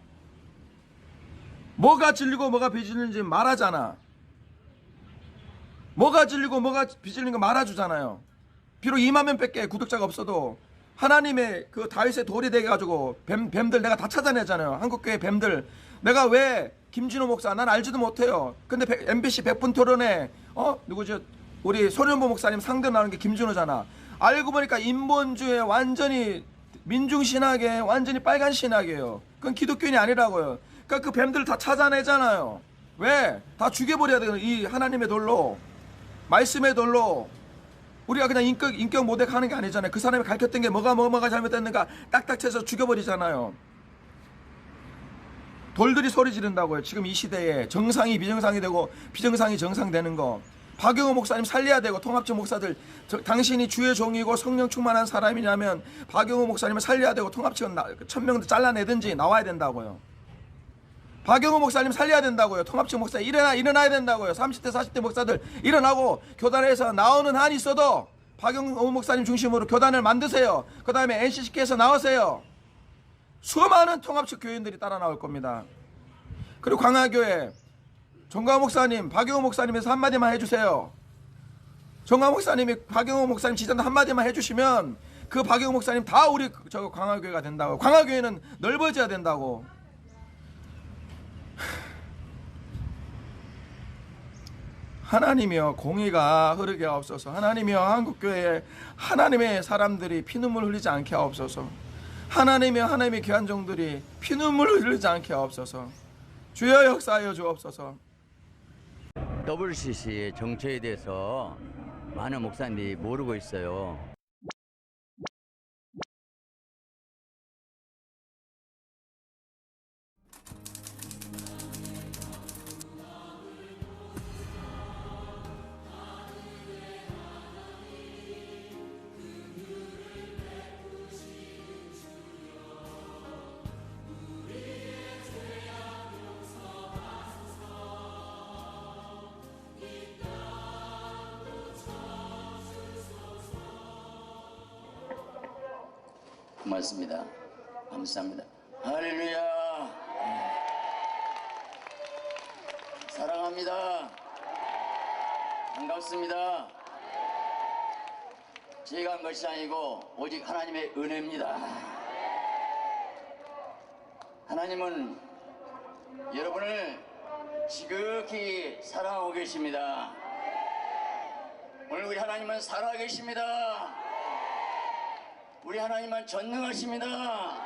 B: 뭐가 진리고 뭐가 비진리인지 말하잖아. 뭐가 진리고 뭐가 비진리인 거 말아주잖아요. 비록 2만 명밖에 구독자가 없어도 하나님의 그 다윗의 돌이 돼가지고 뱀들 내가 다 찾아내잖아요. 한국교회 뱀들. 내가 왜 김진호 목사 난 알지도 못해요. 근데 MBC 100분 토론에 누구죠? 우리 손현보 목사님 상대 나오는 게 김진호잖아. 알고 보니까 인본주의 완전히 민중신학에 완전히 빨간 신학이에요. 그건 기독교인이 아니라고요. 그러니까 그 뱀들 다 찾아내잖아요. 왜? 다 죽여버려야 돼요. 이 하나님의 돌로, 말씀의 돌로. 우리가 그냥 인격 모독하는 게 아니잖아요. 그 사람이 가르쳤던 게 뭐가 잘못됐는가 딱딱 쳐서 죽여버리잖아요. 돌들이 소리 지른다고요. 지금 이 시대에 정상이 비정상이 되고 비정상이 정상되는 거. 박영호 목사님 살려야 되고, 통합적 목사들 당신이 주의 종이고 성령 충만한 사람이냐면 박영호 목사님을 살려야 되고, 통합측은 1000명도 잘라내든지 나와야 된다고요. 박영호 목사님 살려야 된다고요. 통합측 목사 일어나야 된다고요. 30대 40대 목사들 일어나고 교단에서 나오는 한이 있어도 박영호 목사님 중심으로 교단을 만드세요. 그 다음에 NCCK에서 나오세요. 수많은 통합측 교인들이 따라 나올 겁니다. 그리고 광화교회 정광 목사님, 박영호 목사님에서 한마디만 해주세요. 정광 목사님이 박영호 목사님 지지한다 한마디만 해주시면 그 박영호 목사님 다 우리 광화교회가 된다고. 광화교회는 넓어져야 된다고. 하나님이여 공의가 흐르게 하옵소서. 하나님이여 한국교회에 하나님의 사람들이 피눈물 흘리지 않게 하옵소서. 하나님이여 하나님의 귀한 종들이 피눈물 흘리지 않게 하옵소서. 주여 역사하여 주옵소서.
C: WCC의 정체에 대해서 많은 목사님들이 모르고 있어요.
D: 고맙습니다. 감사합니다. 할렐루야. 사랑합니다. 반갑습니다. 제가 한 것이 아니고 오직 하나님의 은혜입니다. 하나님은 여러분을 지극히 사랑하고 계십니다. 오늘 우리 하나님은 살아계십니다. 우리 하나님은 전능하십니다.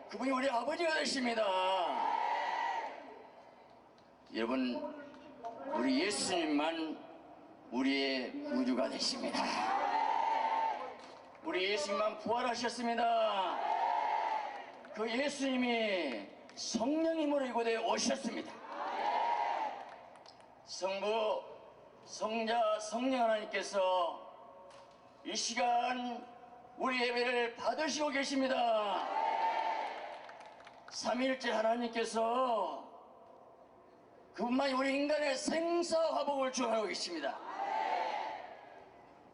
D: 그분이 우리 아버지가 되십니다. 여러분, 우리 예수님만 우리의 구주가 되십니다. 우리 예수님만 부활하셨습니다. 그 예수님이 성령님으로 이곳에 오셨습니다. 성부, 성자, 성령 하나님께서 이 시간 우리 예배를 받으시고 계십니다. 삼위일체 하나님께서 그분만이 우리 인간의 생사화복을 주하고 계십니다.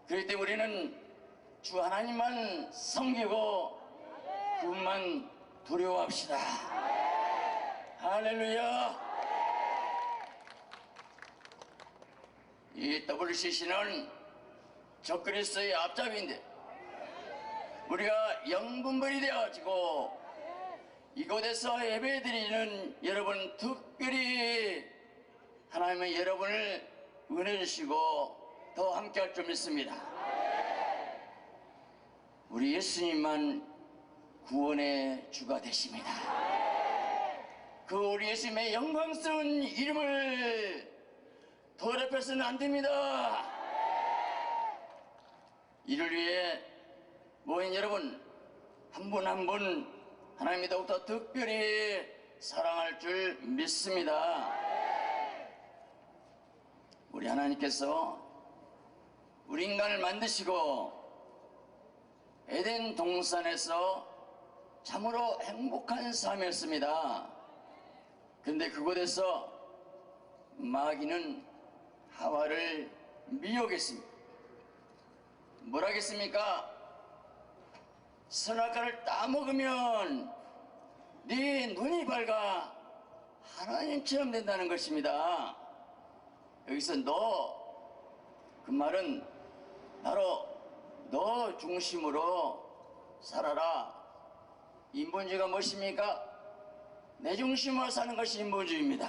D: 그렇기 때문에 우리는 주 하나님만 섬기고 그분만 두려워합시다. 할렐루야. 이 WCC는 적그리스도의 앞잡이인데 우리가 영분별이 되어가지고 이곳에서 예배드리는 여러분, 특별히 하나님은 여러분을 은혜 주시고 더 함께할 줄 믿습니다. 우리 예수님만 구원의 주가 되십니다. 그 우리 예수님의 영광스러운 이름을 더럽혀서는 안 됩니다. 이를 위해 모인 여러분 한 분 한 분 하나님이 더욱더 특별히 사랑할 줄 믿습니다. 우리 하나님께서 우리 인간을 만드시고 에덴 동산에서 참으로 행복한 삶이었습니다. 그런데 그곳에서 마귀는 하와를 미혹했습니다. 뭐라 하겠습니까? 선악과를 따먹으면 네 눈이 밝아 하나님처럼 된다는 것입니다. 여기서 너, 그 말은 바로 너 중심으로 살아라. 인본주의가 무엇입니까? 내 중심으로 사는 것이 인본주의입니다.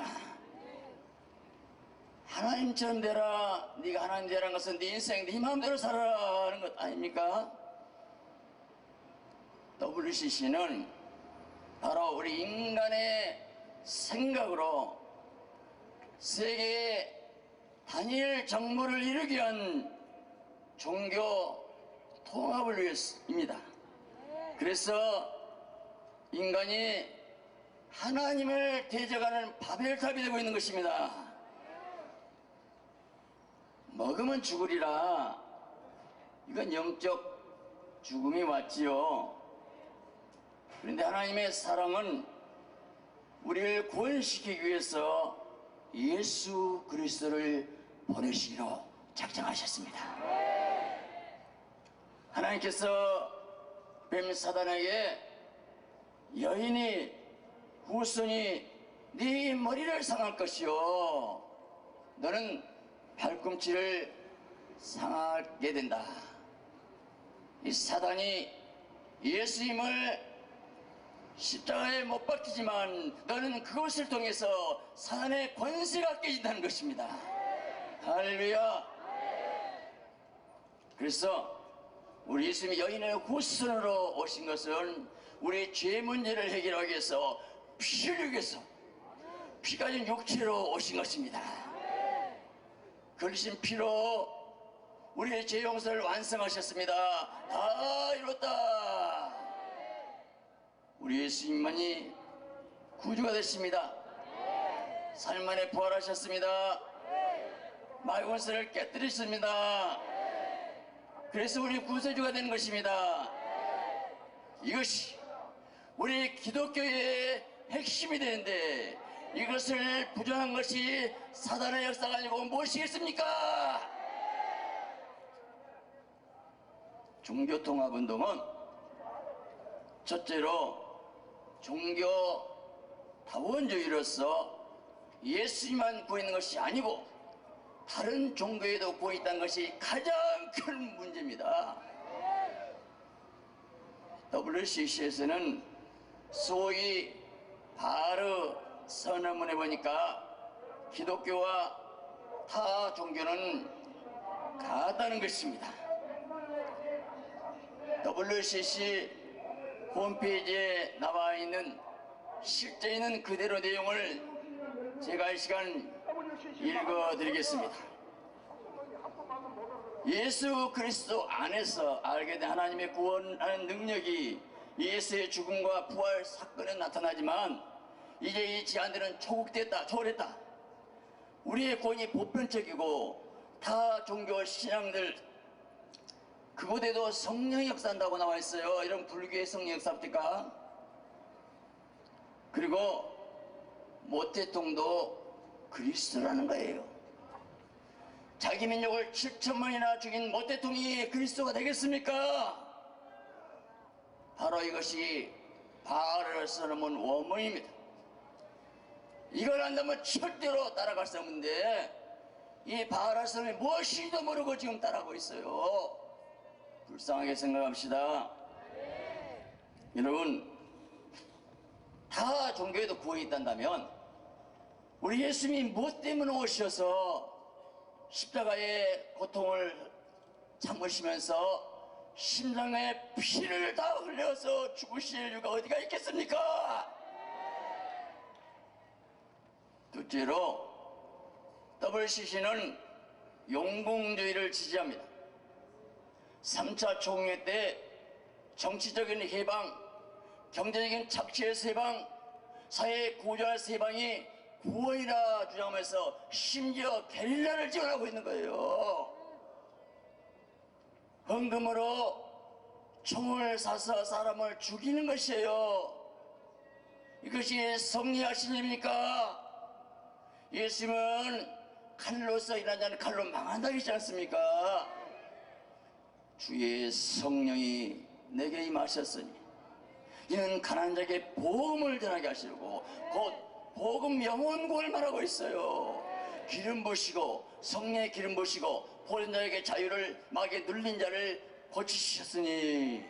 D: 하나님처럼 되라. 네가 하나님 되라는 것은 네 인생 네 마음대로 살아라는 것 아닙니까? WCC는 바로 우리 인간의 생각으로 세계의 단일 정부를 이루기 위한 종교 통합을 위해서입니다. 그래서 인간이 하나님을 대적하는 바벨탑이 되고 있는 것입니다. 먹으면 죽으리라. 이건 영적 죽음이 왔지요. 그런데 하나님의 사랑은 우리를 구원시키기 위해서 예수 그리스도를 보내시기로 작정하셨습니다. 하나님께서 뱀 사단에게 여인이 후손이 네 머리를 상할 것이요 너는 발꿈치를 상하게 된다. 이 사단이 예수님을 십자가에 못 박히지만 너는 그것을 통해서 사단의 권세가 깨진다는 것입니다. 할렐루야. 그래서 우리 예수님이 여인의 후손으로 오신 것은 우리의 죄 문제를 해결하기 위해서 피를 흘리기 위해서 피 가진 육체로 오신 것입니다. 흘리신 피로 우리의 죄 용서를 완성하셨습니다. 다 이뤘다. 우리 예수님만이 구주가 되십니다. 삶 안에 부활하셨습니다. 마귀 권세를 깨뜨리셨습니다. 그래서 우리 구세주가 되는 것입니다. 이것이 우리 기독교의 핵심이 되는데 이것을 부정한 것이 사단의 역사가 아니고 무엇이겠습니까? 종교통합운동은 첫째로 종교 다원주의로서 예수님만 구했는 것이 아니고 다른 종교에도 구해 있다는 것이 가장 큰 문제입니다. WCC에서는 소위 바르 선언문에 보니까 기독교와 타 종교는 같다는 것입니다. WCC 홈페이지에 나와 있는 실제 있는 그대로 내용을 제가 이 시간 읽어드리겠습니다. 예수 그리스도 안에서 알게 된 하나님의 구원하는 능력이 예수의 죽음과 부활 사건에 나타나지만 이제 이 제한들은 초월했다. 우리의 구원이 보편적이고 타 종교 신앙들 그곳에도 성령이 역사한다고 나와 있어요. 이런 불교의 성령 역사입니까? 그리고 모태통도 그리스도라는 거예요. 자기 민족을 7천만이나 죽인 모태통이 그리스도가 되겠습니까? 바로 이것이 바알을 선언한 원문입니다. 이걸 안다면 절대로 따라갈 수 없는데 이 바알 선언이 무엇인지도 모르고 지금 따라가고 있어요. 불쌍하게 생각합시다. 여러분, 다 종교에도 구원이 있단다면 우리 예수님이 무엇 때문에 오셔서 십자가의 고통을 참으시면서 심장에 피를 다 흘려서 죽으실 이유가 어디가 있겠습니까? 둘째로 WCC는 용공주의를 지지합니다. 3차 총회 때 정치적인 해방, 경제적인 착취에서 해방, 사회 구조화에서 해방이 구원이라 주장하면서 심지어 게릴라를 지원하고 있는 거예요. 헌금으로 총을 쏴서 사람을 죽이는 것이에요. 이것이 성리하신 일입니까? 예수님은 칼로서 일하지 않는 칼로 망한다 하지 않습니까? 주의 성령이 내게 임하셨으니 이는 가난한 자에게 복음을 전하게 하시고 곧 복음 영원구원을 말하고 있어요. 기름 부으시고 성령의 기름 부으시고 보는 자에게 자유를 마귀에 눌린 자를 고치셨으니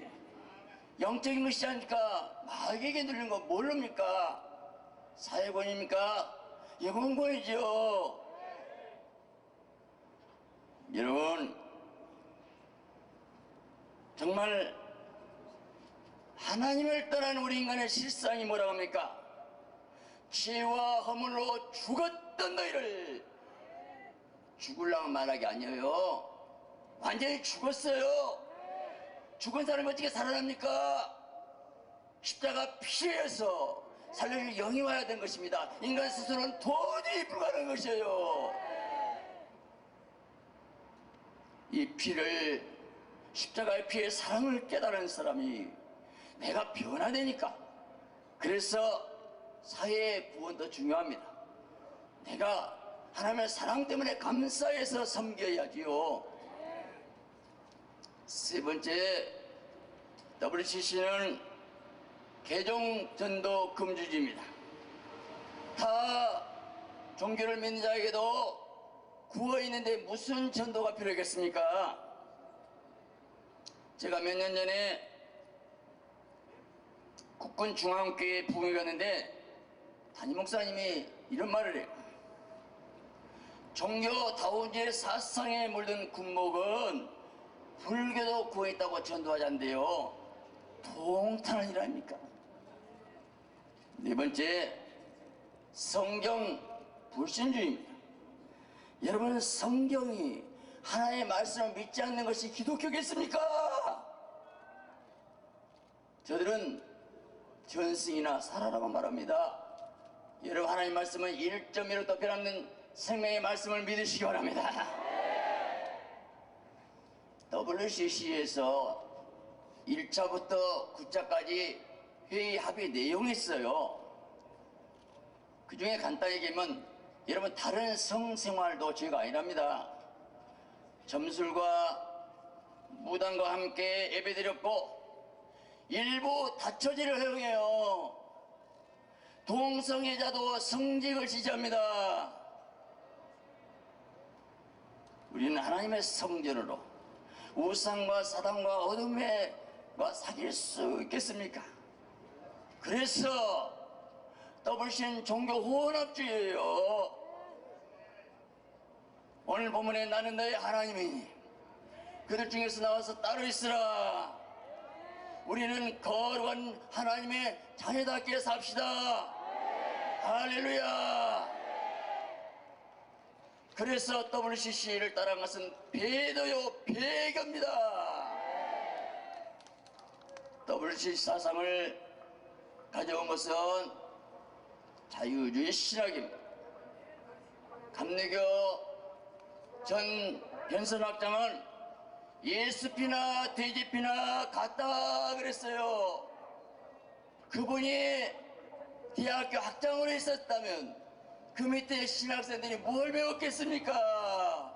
D: 영적인 것이지 않습니까? 마귀에게 눌린 건 모릅니까? 사회권입니까? 영원권이죠. 여러분, 정말 하나님을 떠난 우리 인간의 실상이 뭐라고 합니까? 죄와 허물로 죽었던 너희를 죽으려고 말하기 아니에요. 완전히 죽었어요. 죽은 사람이 어떻게 살아납니까? 십자가 피해서 살려줄 영이 와야 되는 것입니다. 인간 스스로는 도저히 불가능한 것이에요. 이 피를, 십자가의 피의 사랑을 깨달은 사람이 내가 변화되니까, 그래서 사회의 구원도 중요합니다. 내가 하나님의 사랑 때문에 감사해서 섬겨야지요. 세 번째, WCC는 개종전도 금주주의입니다. 타 종교를 믿는 자에게도 구원이 있는데 무슨 전도가 필요하겠습니까? 제가 몇 년 전에 국군 중앙교회 부흥회 갔는데 담임 목사님이 이런 말을 해요. 종교 다원주의 사상에 물든 군목은 불교도 구원이 있다고 전도하지 않는데요. 통탄한 일 아닙니까? 네 번째, 성경 불신주의입니다. 여러분, 성경이 하나님의 말씀을 믿지 않는 것이 기독교겠습니까? 저들은 전승이나 살아라고 말합니다. 여러분, 하나님의 말씀은 1.1도 변함없는 생명의 말씀을 믿으시기 바랍니다. WCC에서 1차부터 9차까지 회의 합의 내용이 있어요. 그 중에 간단히 얘기하면, 여러분, 다른 성생활도 죄가 아니랍니다. 점술과 무당과 함께 예배드렸고 일부 다처제를 허용해요. 동성애자도 성직을 지지합니다. 우리는 하나님의 성전으로 우상과 사단과 어둠과 사귈 수 있겠습니까? 그래서 WC는 종교 혼합주의예요. 오늘 본문에 나는 너의 하나님이니 그들 중에서 나와서 따로 있으라. 우리는 거룩한 하나님의 자녀답게 삽시다. 할렐루야. 그래서 WCC를 따라한 것은 배도요 배교입니다. WCC 사상을 가져온 것은 자유주의 신학입니다. 감리교 전 변선학장은 예수피나 돼지피나 같다 그랬어요. 그분이 대학교 학장으로 있었다면 그 밑에 신학생들이 뭘 배웠겠습니까?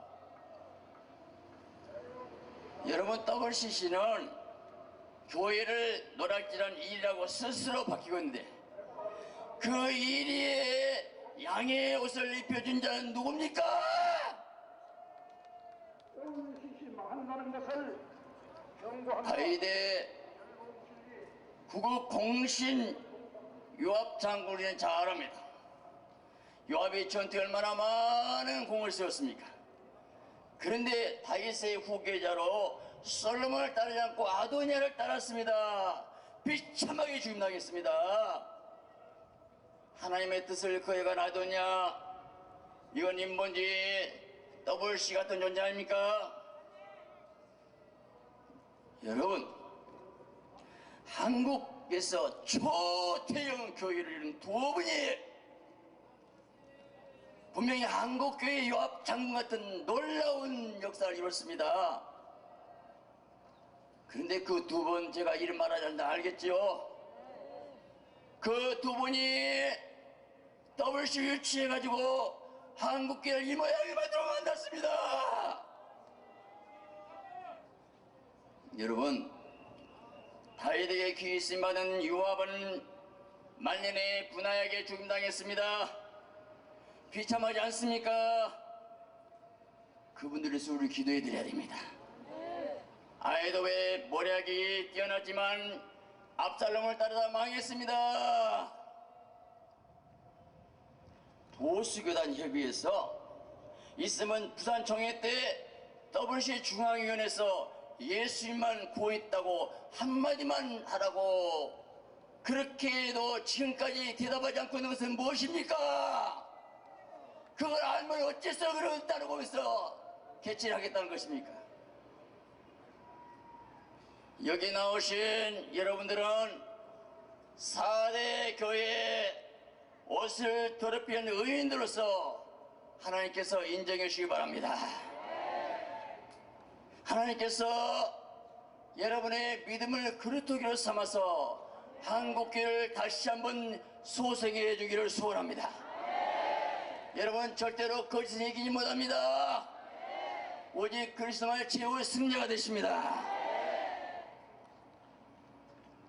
D: 여러분, WCC는 교회를 노략질한 일이라고 스스로 밝히고 있는데 그 일에 양의 옷을 입혀준 자는 누굽니까? 바이데 구국 공신 요압 장군은 잘 압니다. 요압이 전투에 얼마나 많은 공을 세웠습니까? 그런데 다윗의 후계자로 솔로몬을 따르지 않고 아도니아를 따랐습니다. 비참하게 죽임당했습니다. 하나님의 뜻을 거해간 아도니아, 이건 인본주의 WC 같은 존재 아닙니까? 여러분, 한국에서 초대형 교회를 이룬 두 분이 분명히 한국교회 요압 장군 같은 놀라운 역사를 이뤘습니다. 그런데 그 두 분 제가 이름 말하지 않는다 알겠죠? 그 두 분이 WC 유치해가지고 한국교회를 이 모양에 만들어 만났습니다. 여러분, 다윗에게 귀신 받은 요압은 말년에 분하에게 죽임당했습니다. 비참하지 않습니까? 그분들을 위해서 우리 기도해 드려야 됩니다. 아이도의 모략이 뛰어났지만 압살롬을 따르다 망했습니다. 보수교단 협의회에서 있으면 부산총회 때 WC 중앙위원회에서 예수님만 구원했다고 한마디만 하라고 그렇게 해도 지금까지 대답하지 않고 있는 것은 무엇입니까? 그걸 알면 어째서 그런 따르고 있어 개최를 하겠다는 것입니까? 여기 나오신 여러분들은 4대 교회 옷을 더럽히는 의인들로서 하나님께서 인정해 주시기 바랍니다. 하나님께서 여러분의 믿음을 그루터기로 삼아서 한국교회를 다시 한번 소생해 주기를 소원합니다. 여러분, 절대로 거짓을 이기지 못합니다. 오직 그리스도만의 최후의 승자가 되십니다.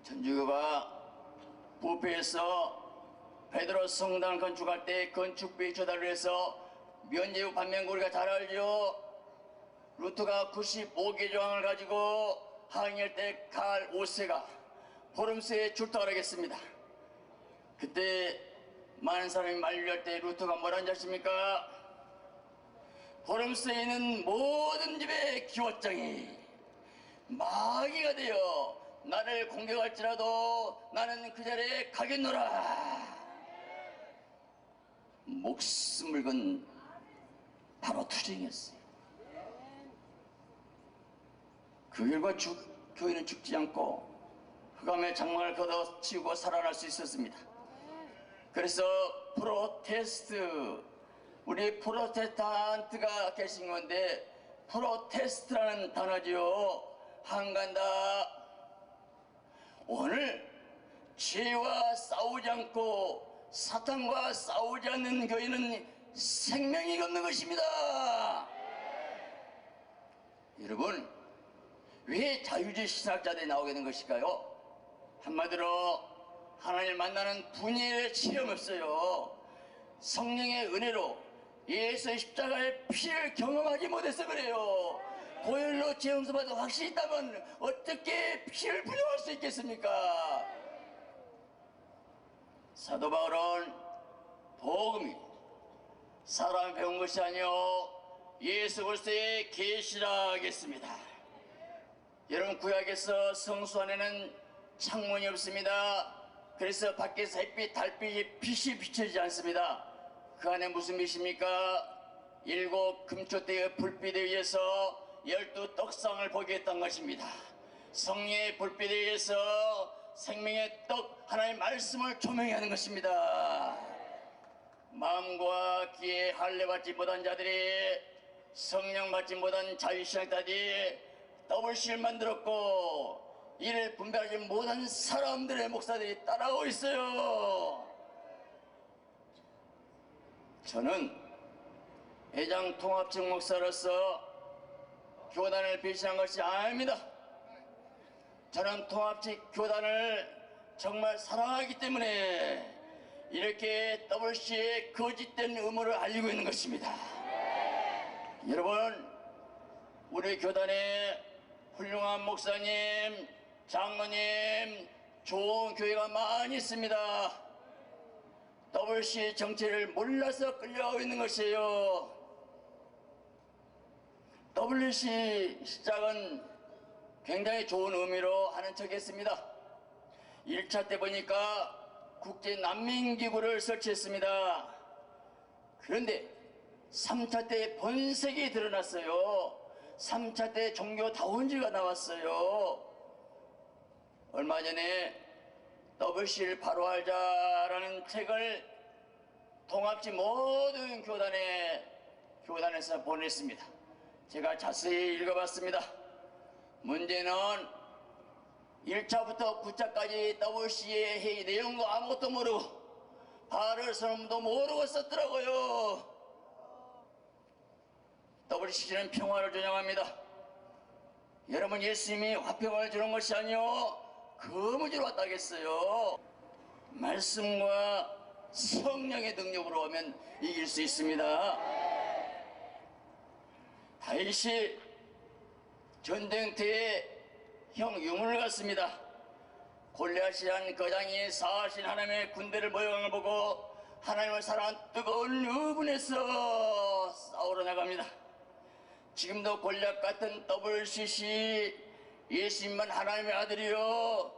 D: 천주교가 부패해서 베드로 성당 건축할 때 건축비 조달을 해서 면제부 반면 우리가 잘 알죠. 루터가 95개 조항을 가지고 항의할 때 칼 5세가 포럼스에 출동을 하겠습니다. 그때 많은 사람이 만류할 때 루터가 뭐라는 줄 아십니까? 포럼스에 있는 모든 집의 기와장이 마귀가 되어 나를 공격할지라도 나는 그 자리에 가겠노라. 목숨을 건 바로 투쟁이었어요. 그 결과 교회는 죽지 않고 흑암의 장막을 걷어치우고 살아날 수 있었습니다. 그래서 우리 프로테스탄트가 계신 건데 프로테스트라는 단어지요. 한간다. 오늘 죄와 싸우지 않고 사탄과 싸우지 않는 교회는 생명이 없는 것입니다. 여러분, 왜 자유주의 신학자들이 나오게 된 것일까요? 한마디로 하나님을 만나는 분야의 체험이 없어요. 성령의 은혜로 예수의 십자가의 피를 경험하지 못해서 그래요. 보혈로 재용서받은 확신이 있다면 어떻게 피를 부정할 수 있겠습니까? 사도 바울은 복음이 사람 배운 것이 아니요 예수 그리스도의 계시라 하겠습니다. 여러분, 구약에서 성수 안에는 창문이 없습니다. 그래서 밖에서 햇빛, 달빛이 빛이 비춰지지 않습니다. 그 안에 무슨 빛입니까? 7 금초대의 불빛에 의해서 12 떡상을 보게 했던 것입니다. 성령의 불빛에 의해서 생명의 떡 하나님의 말씀을 조명해야 하는 것입니다. 마음과 귀에 할례 받지 못한 자들이, 성령 받지 못한 자유신앙자들이 더블C를 만들었고 이를 분별하지 못한 사람들의 목사들이 따라오고 있어요. 저는 회장 통합측 목사로서 교단을 배신한 것이 아닙니다. 저는 통합측 교단을 정말 사랑하기 때문에 이렇게 WC의 거짓된 음모를 알리고 있는 것입니다. 여러분, 우리 교단에 훌륭한 목사님, 장로님, 좋은 교회가 많이 있습니다. WC 정체를 몰라서 끌려가고 있는 것이에요. WC 시작은 굉장히 좋은 의미로 하는 척했습니다. 1차 때 보니까 국제 난민기구를 설치했습니다. 그런데 3차 때 본색이 드러났어요. 3차 때 종교다원주의가 나왔어요. 얼마 전에 WC를 바로 알자라는 책을 통합지 모든 교단에서 보냈습니다. 제가 자세히 읽어봤습니다. 문제는 1차부터 9차까지 WC의 회의 내용도 아무것도 모르고 발을 서는도 모르고 썼더라고요. WC는 평화를 주장합니다. 여러분, 예수님이 화평을 주는 것이 아니요 거무주로 왔다겠어요. 말씀과 성령의 능력으로 하면 이길 수 있습니다. 다윗이 전쟁터에 형 유물을 갔습니다. 골리앗이란 거장이 사신 하나님의 군대를 모여간 걸 보고 하나님을 사랑한 뜨거운 의분에서 싸우러 나갑니다. 지금도 골리앗 같은 WCC 예수님만 하나님의 아들이요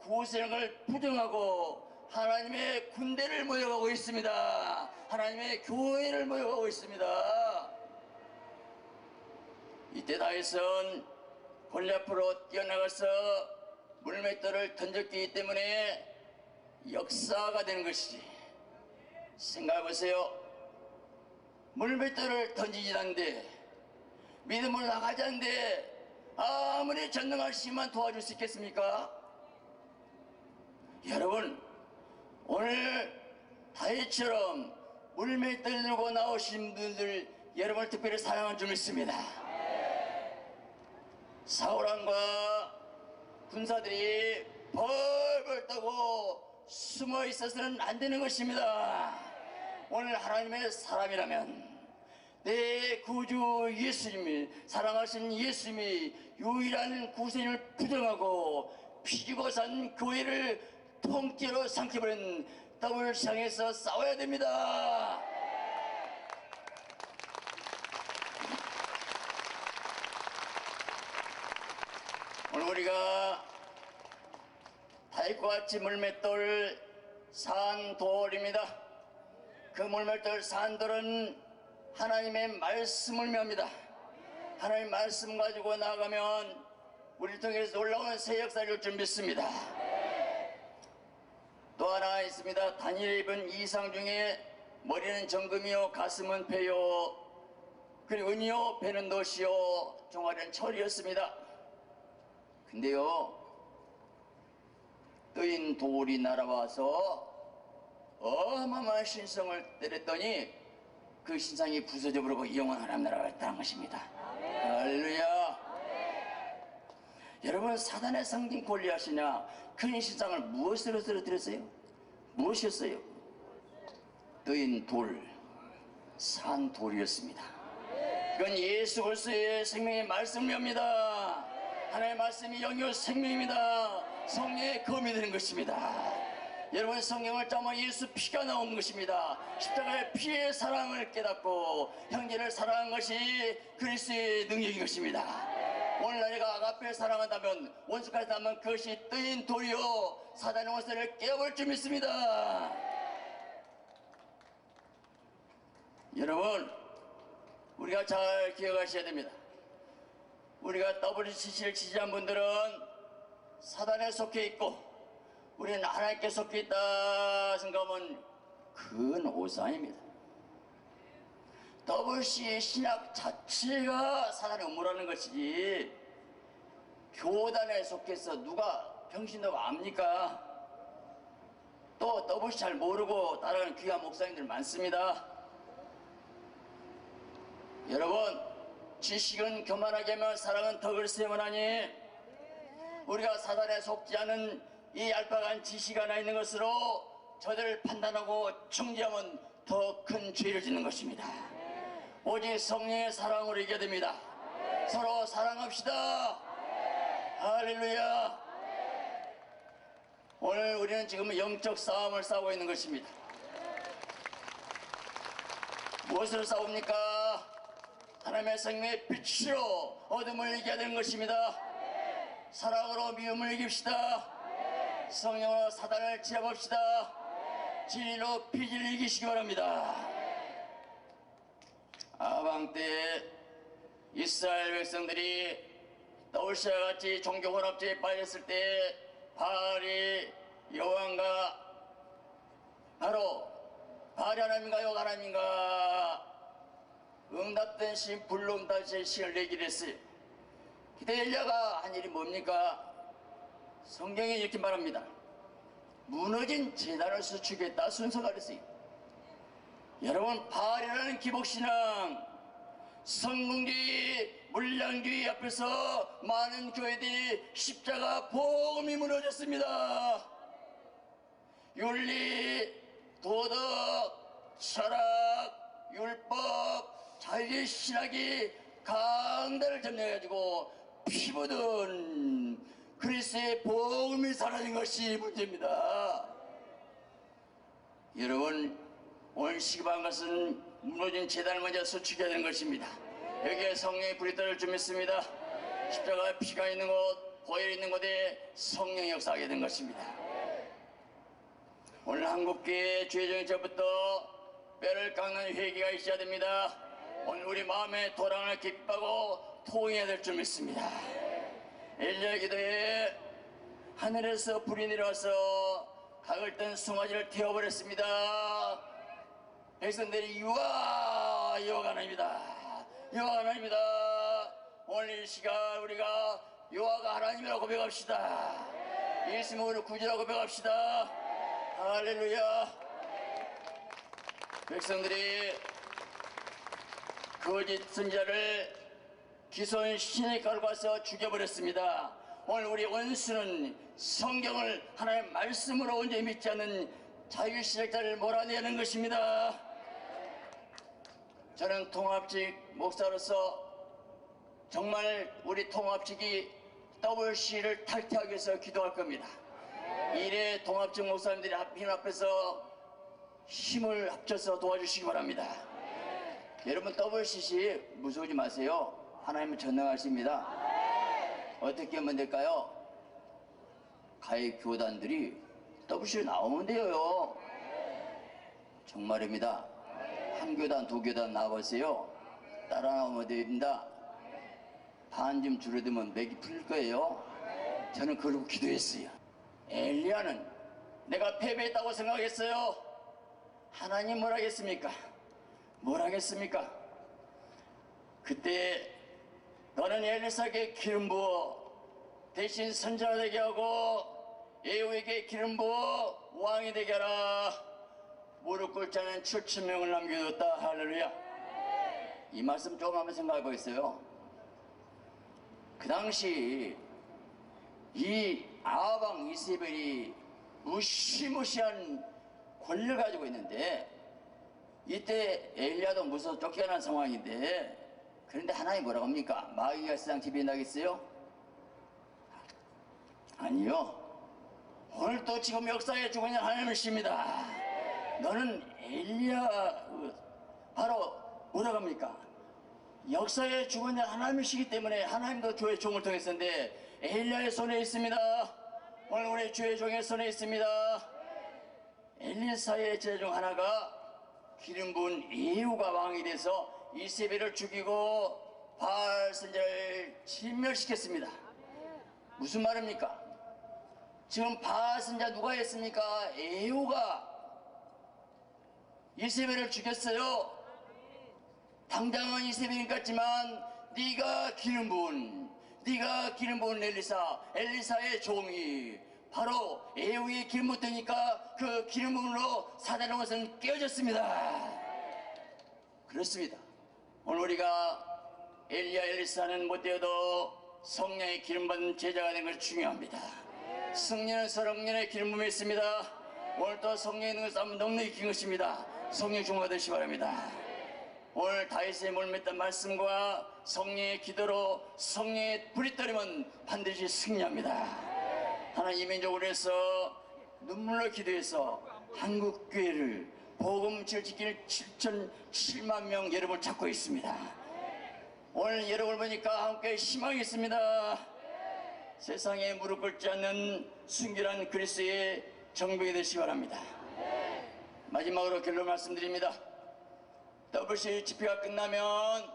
D: 구세를 부정하고 하나님의 군대를 모여가고 있습니다. 하나님의 교회를 모여가고 있습니다. 이때 다윗은 골리앗 앞으로 뛰어나가서 물맷돌을 던졌기 때문에 역사가 되는 것이지. 생각해보세요. 물맷돌을 던지지 않는데 믿음을 나가지 않는데 아무리 전능하시면 도와줄 수 있겠습니까? 여러분, 오늘 다윗처럼 물맷돌 들고 나오신 분들 여러분을 특별히 사랑하는 줄 믿습니다. 사울왕과 군사들이 벌벌 떠고 숨어 있어서는 안 되는 것입니다. 오늘 하나님의 사람이라면 내 구주 예수님이, 사랑하신 예수님이 유일한 구세주를 부정하고 피지고 산 교회를 통째로 삼켜버린 WC에서 싸워야 됩니다. 오늘 우리가 다윗과 같이 물맷돌 산돌입니다. 그 물맷돌 산돌은 하나님의 말씀을 묘합니다. 하나님의 말씀 가지고 나가면 우리를 통해서 놀라운 새 역사를 줄 믿습니다. 또 하나 있습니다. 다니엘이 입은 이상 중에 머리는 정금이요 가슴은 배요 그리고 은이요 배는 놋이요 종아리는 철이었습니다. 근데요 뜨인 돌이 날아와서 어마어마한 신성을 때렸더니 그 신상이 부서져 버리고 영원 하나님 나라가 있다는 것입니다. 할렐루야. 여러분 사단의 상징 골리앗이냐 그 신상을 무엇으로 쓰러뜨렸어요? 무엇이었어요? 뜨인 돌, 산 돌이었습니다. 그건 예수 그리스도의 생명의 말씀입니다. 하나님의 말씀이 영역 생명입니다. 성령의 검이 되는 것입니다. 여러분 성경을 짜면 예수 피가 나온 것입니다. 십자가의 피의 사랑을 깨닫고 형제를 사랑한 것이 그리스도의 능력인 것입니다. 오늘 내가 아가페를 사랑한다면 원수까지 하면 그것이 뜨인 돌이요 사단의 원수를 깨어볼 줄 믿습니다. 여러분 우리가 잘 기억하셔야 됩니다. 우리가 WCC를 지지한 분들은 사단에 속해 있고 우리는 하나님께 속해 있다 생각하면 그건 오산입니다. WC의 신학 자체가 사단의 음모라는 것이지 교단에 속해서 누가 병신다고 압니까? 또 WC 잘 모르고 따라가는 귀한 목사님들 많습니다. 여러분 지식은 교만하게 하면 사랑은 덕을 세워나니 우리가 사단에 속지 않은 이 얄팍한 지식 하나 있는 것으로 저들을 판단하고 정죄하면 더 큰 죄를 짓는 것입니다. 오직 성령의 사랑으로 이겨야 됩니다. 서로 사랑합시다. 할렐루야. 오늘 우리는 지금 영적 싸움을 싸우고 있는 것입니다. 무엇으로 싸웁니까? 하나님의 생명의 빛으로 어둠을 이겨야 되는 것입니다. 사랑으로 미움을 이깁시다. 성령으로 사단을 제압합시다. 진리로 피지를 이기시기 바랍니다. 아방 때 이스라엘 백성들이 WC와 같이 종교 혼합주의에 빠졌을 때 바알이 여호와인가 바로 바알이 하나님인가 여호와가 하나님인가 응답된 신 불응답된 신을 내기를 했어요. 그때 엘리야가 한 일이 뭡니까? 성경에 이렇게 말합니다. 무너진 제단을 수축했다 순서가 그랬어요. 여러분 바알이라는 기복신앙 성공주의 물량주의 앞에서 많은 교회들이 십자가 복음이 무너졌습니다. 윤리, 도덕, 철학, 율법, 자유의 신학이 강대를 점령해가지고 피 묻은 그리스도의 복음이 사라진 것이 문제입니다. 여러분 오늘 시급한 것은 무너진 제단을 먼저 수축해야 되는 것입니다. 여기에 성령의 불이 떨어질 줄 믿습니다. 십자가에 피가 있는 곳, 보혈이 있는 곳에 성령이 역사하게 된 것입니다. 오늘 한국교회 주의정에서부터 뼈를 깎는 회개가 있어야 됩니다. 오늘 우리 마음의 도랑을 기뻐하고 통해야 될 줄 믿습니다. 엘리야 기도에 하늘에서 불이 내려와서 각을 뜬 송아지를 태워버렸습니다. 백성들이 여호와가 하나님이다. 여호와가 하나님이다. 오늘 이 시간 우리가 여호와가 하나님이라고 고백합시다. 예수님을 우리 구주라고 고백합시다. 할렐루야. 백성들이 거짓 선지자를 기손 신의 가루 가서 죽여버렸습니다. 오늘 우리 원수는 성경을 하나님의 말씀으로 온전히 믿지 않는 자유신학자를 몰아내는 것입니다. 저는 통합직 목사로서 정말 우리 통합직이 WC를 탈퇴하기 위해서 기도할 겁니다. 이래 통합직 목사님들이 힘 앞에서 힘을 합쳐서 도와주시기 바랍니다. 여러분 WCC 무서워하지 마세요. 하나님은 전능하십니다. 어떻게 하면 될까요? 가입 교단들이 WC로 나오면 돼요. 정말입니다. 한 교단 두 교단 나와보세요. 따라 나오면 됩니다. 반 좀 줄어들면 맥이 풀릴 거예요. 저는 그러고 기도했어요. 엘리야는 내가 패배했다고 생각했어요. 하나님 뭘 하겠습니까? 뭘 하겠습니까? 그때 너는 엘리사에게 기름 부어 대신 선지자 되게 하고 예후에게 기름 부어 왕이 되게 하라. 무릎 꿇지 않은 7,000명을 남겨뒀다. 할렐루야. 이 말씀 조금 한번 생각해 보겠어요. 그 당시 이 아방 이세벨이 무시무시한 권력을 가지고 있는데 이때 엘리야도 무서워 쫓겨난 상황인데 그런데 하나님 뭐라고 합니까? 마귀가 세상 지배나겠어요? 아니요. 오늘 또 지금 역사에 죽은 하나님을 믿습니다. 너는 엘리야 바로 뭐라고 합니까? 역사에 죽은 하나님이시기 때문에 하나님도 주의 종을 통했었는데 엘리야의 손에 있습니다. 오늘 우리 주의 종의 손에 있습니다. 엘리사의 제자 중 하나가 기름 부은 예후가 왕이 돼서 이세벨을 죽이고 바알 선지자를 진멸시켰습니다. 무슨 말입니까? 지금 바알 선지자 누가 했습니까? 예후가 이세벨을 죽였어요. 당장은 이세벨인 것 같지만 네가 기름 부은 엘리사의 종이 바로 예후의 기름 붓으니까 그 기름 부음으로 사단의 것은 깨어졌습니다. 그렇습니다. 오늘 우리가 엘리야 엘리사는 못되어도 성령의 기름 받은 제자가 되는 것이 중요합니다. 성령은 성령의 기름 부음이 있습니다. 오늘 또 성령의 있는 것을 한번 넉넉히 긴 것입니다. 성령 충만하시기 바랍니다. 오늘 다윗의 몰매던 말씀과 성령의 기도로 성령의 불이 떨리면 반드시 승리합니다. 하나님 이민족을 위해서 눈물로 기도해서 한국교회를 복음을 지킬 7만 명 여러분을 찾고 있습니다. 오늘 여러분을 보니까 한국교회 희망이 있습니다. 세상에 무릎 꿇지 않는 순결한 그리스도의 정복이 되시기 바랍니다. 마지막으로 결론 말씀드립니다. WC 집회가 끝나면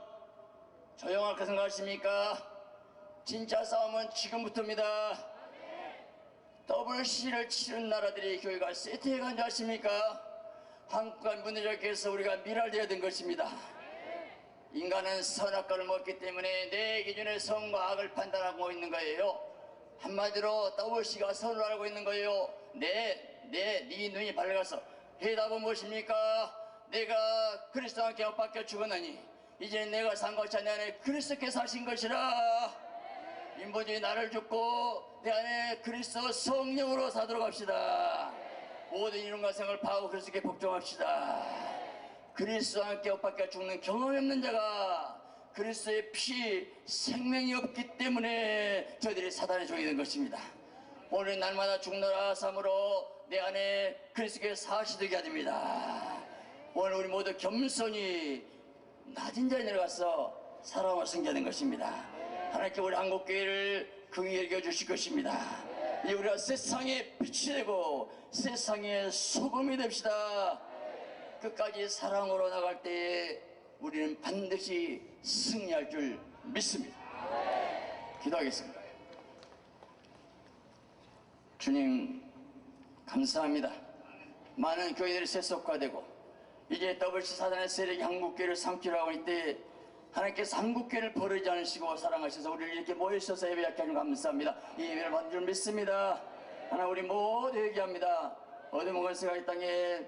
D: 조용할 거 생각하십니까? 진짜 싸움은 지금부터입니다. WC를 치른 나라들이 교회가 세트해간 줄 아십니까? 한국과 무너졌기 위해서 우리가 미랄되어야 된 것입니다. 인간은 선악과를 먹기 때문에 내 기준에 선과 악을 판단하고 있는 거예요. 한마디로 WC가 선을 알고 있는 거예요. 네 눈이 밝아서 해답은 무엇입니까? 내가 그리스도와 함께 엇박혀 죽었느니 이제 내가 산 것이 내 안에 그리스도께서 하신 것이라. 인본주의 나를 죽고 내 안에 그리스도 성령으로 사도록 합시다. 모든 이름과 생을 파하고 그리스도께 복종합시다. 그리스도와 함께 엇박혀 죽는 경험이 없는 자가 그리스도의 피 생명이 없기 때문에 저희들이 사단의 종이 된 것입니다. 오늘 날마다 죽노라 삶으로 내 안에 그리스도께 사시되게 됩니다. 오늘 우리 모두 겸손히 낮은 자리에 내려가서 사랑을 승계하는 것입니다. 하나님께 우리 한국교회를 긍휼히 여겨주실 것입니다. 이제 우리가 세상의 빛이 되고 세상의 소금이 됩시다. 끝까지 사랑으로 나갈 때에 우리는 반드시 승리할 줄 믿습니다. 기도하겠습니다. 주님 감사합니다. 많은 교회들이 세속화되고 이제 WC 사단의 세력이 한국교회를 삼키려 하고 있때 하나님께서 한국교회를 버리지 않으시고 사랑하셔서 우리를 이렇게 모여주셔서 예배하게 하는 감사합니다. 이 예배를 받는 줄 믿습니다. 하나 우리 모두 얘기합니다. 어둠의 권세가 이 땅에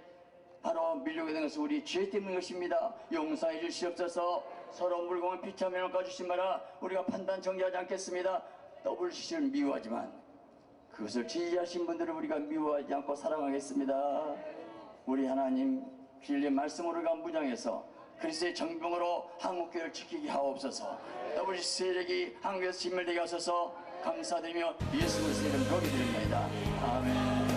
D: 바로 밀려오게 된 것은 우리 죄 때문인 것입니다. 용서해 주시옵소서. 서로 물공을 비참히 깎아주신 마라. 우리가 판단 정리하지 않겠습니다. WC를 미워하지만 그것을 지지하신 분들을 우리가 미워하지 않고 사랑하겠습니다. 우리 하나님 진리의 말씀으로 우리가 무장해서 그리스도의 정병으로 한국교회를 지키게 하옵소서. WC 세력이 한국에서 진멸되게 하소서. 감사드리며 예수 그리스도의 이름으로 기도드립니다. 아멘.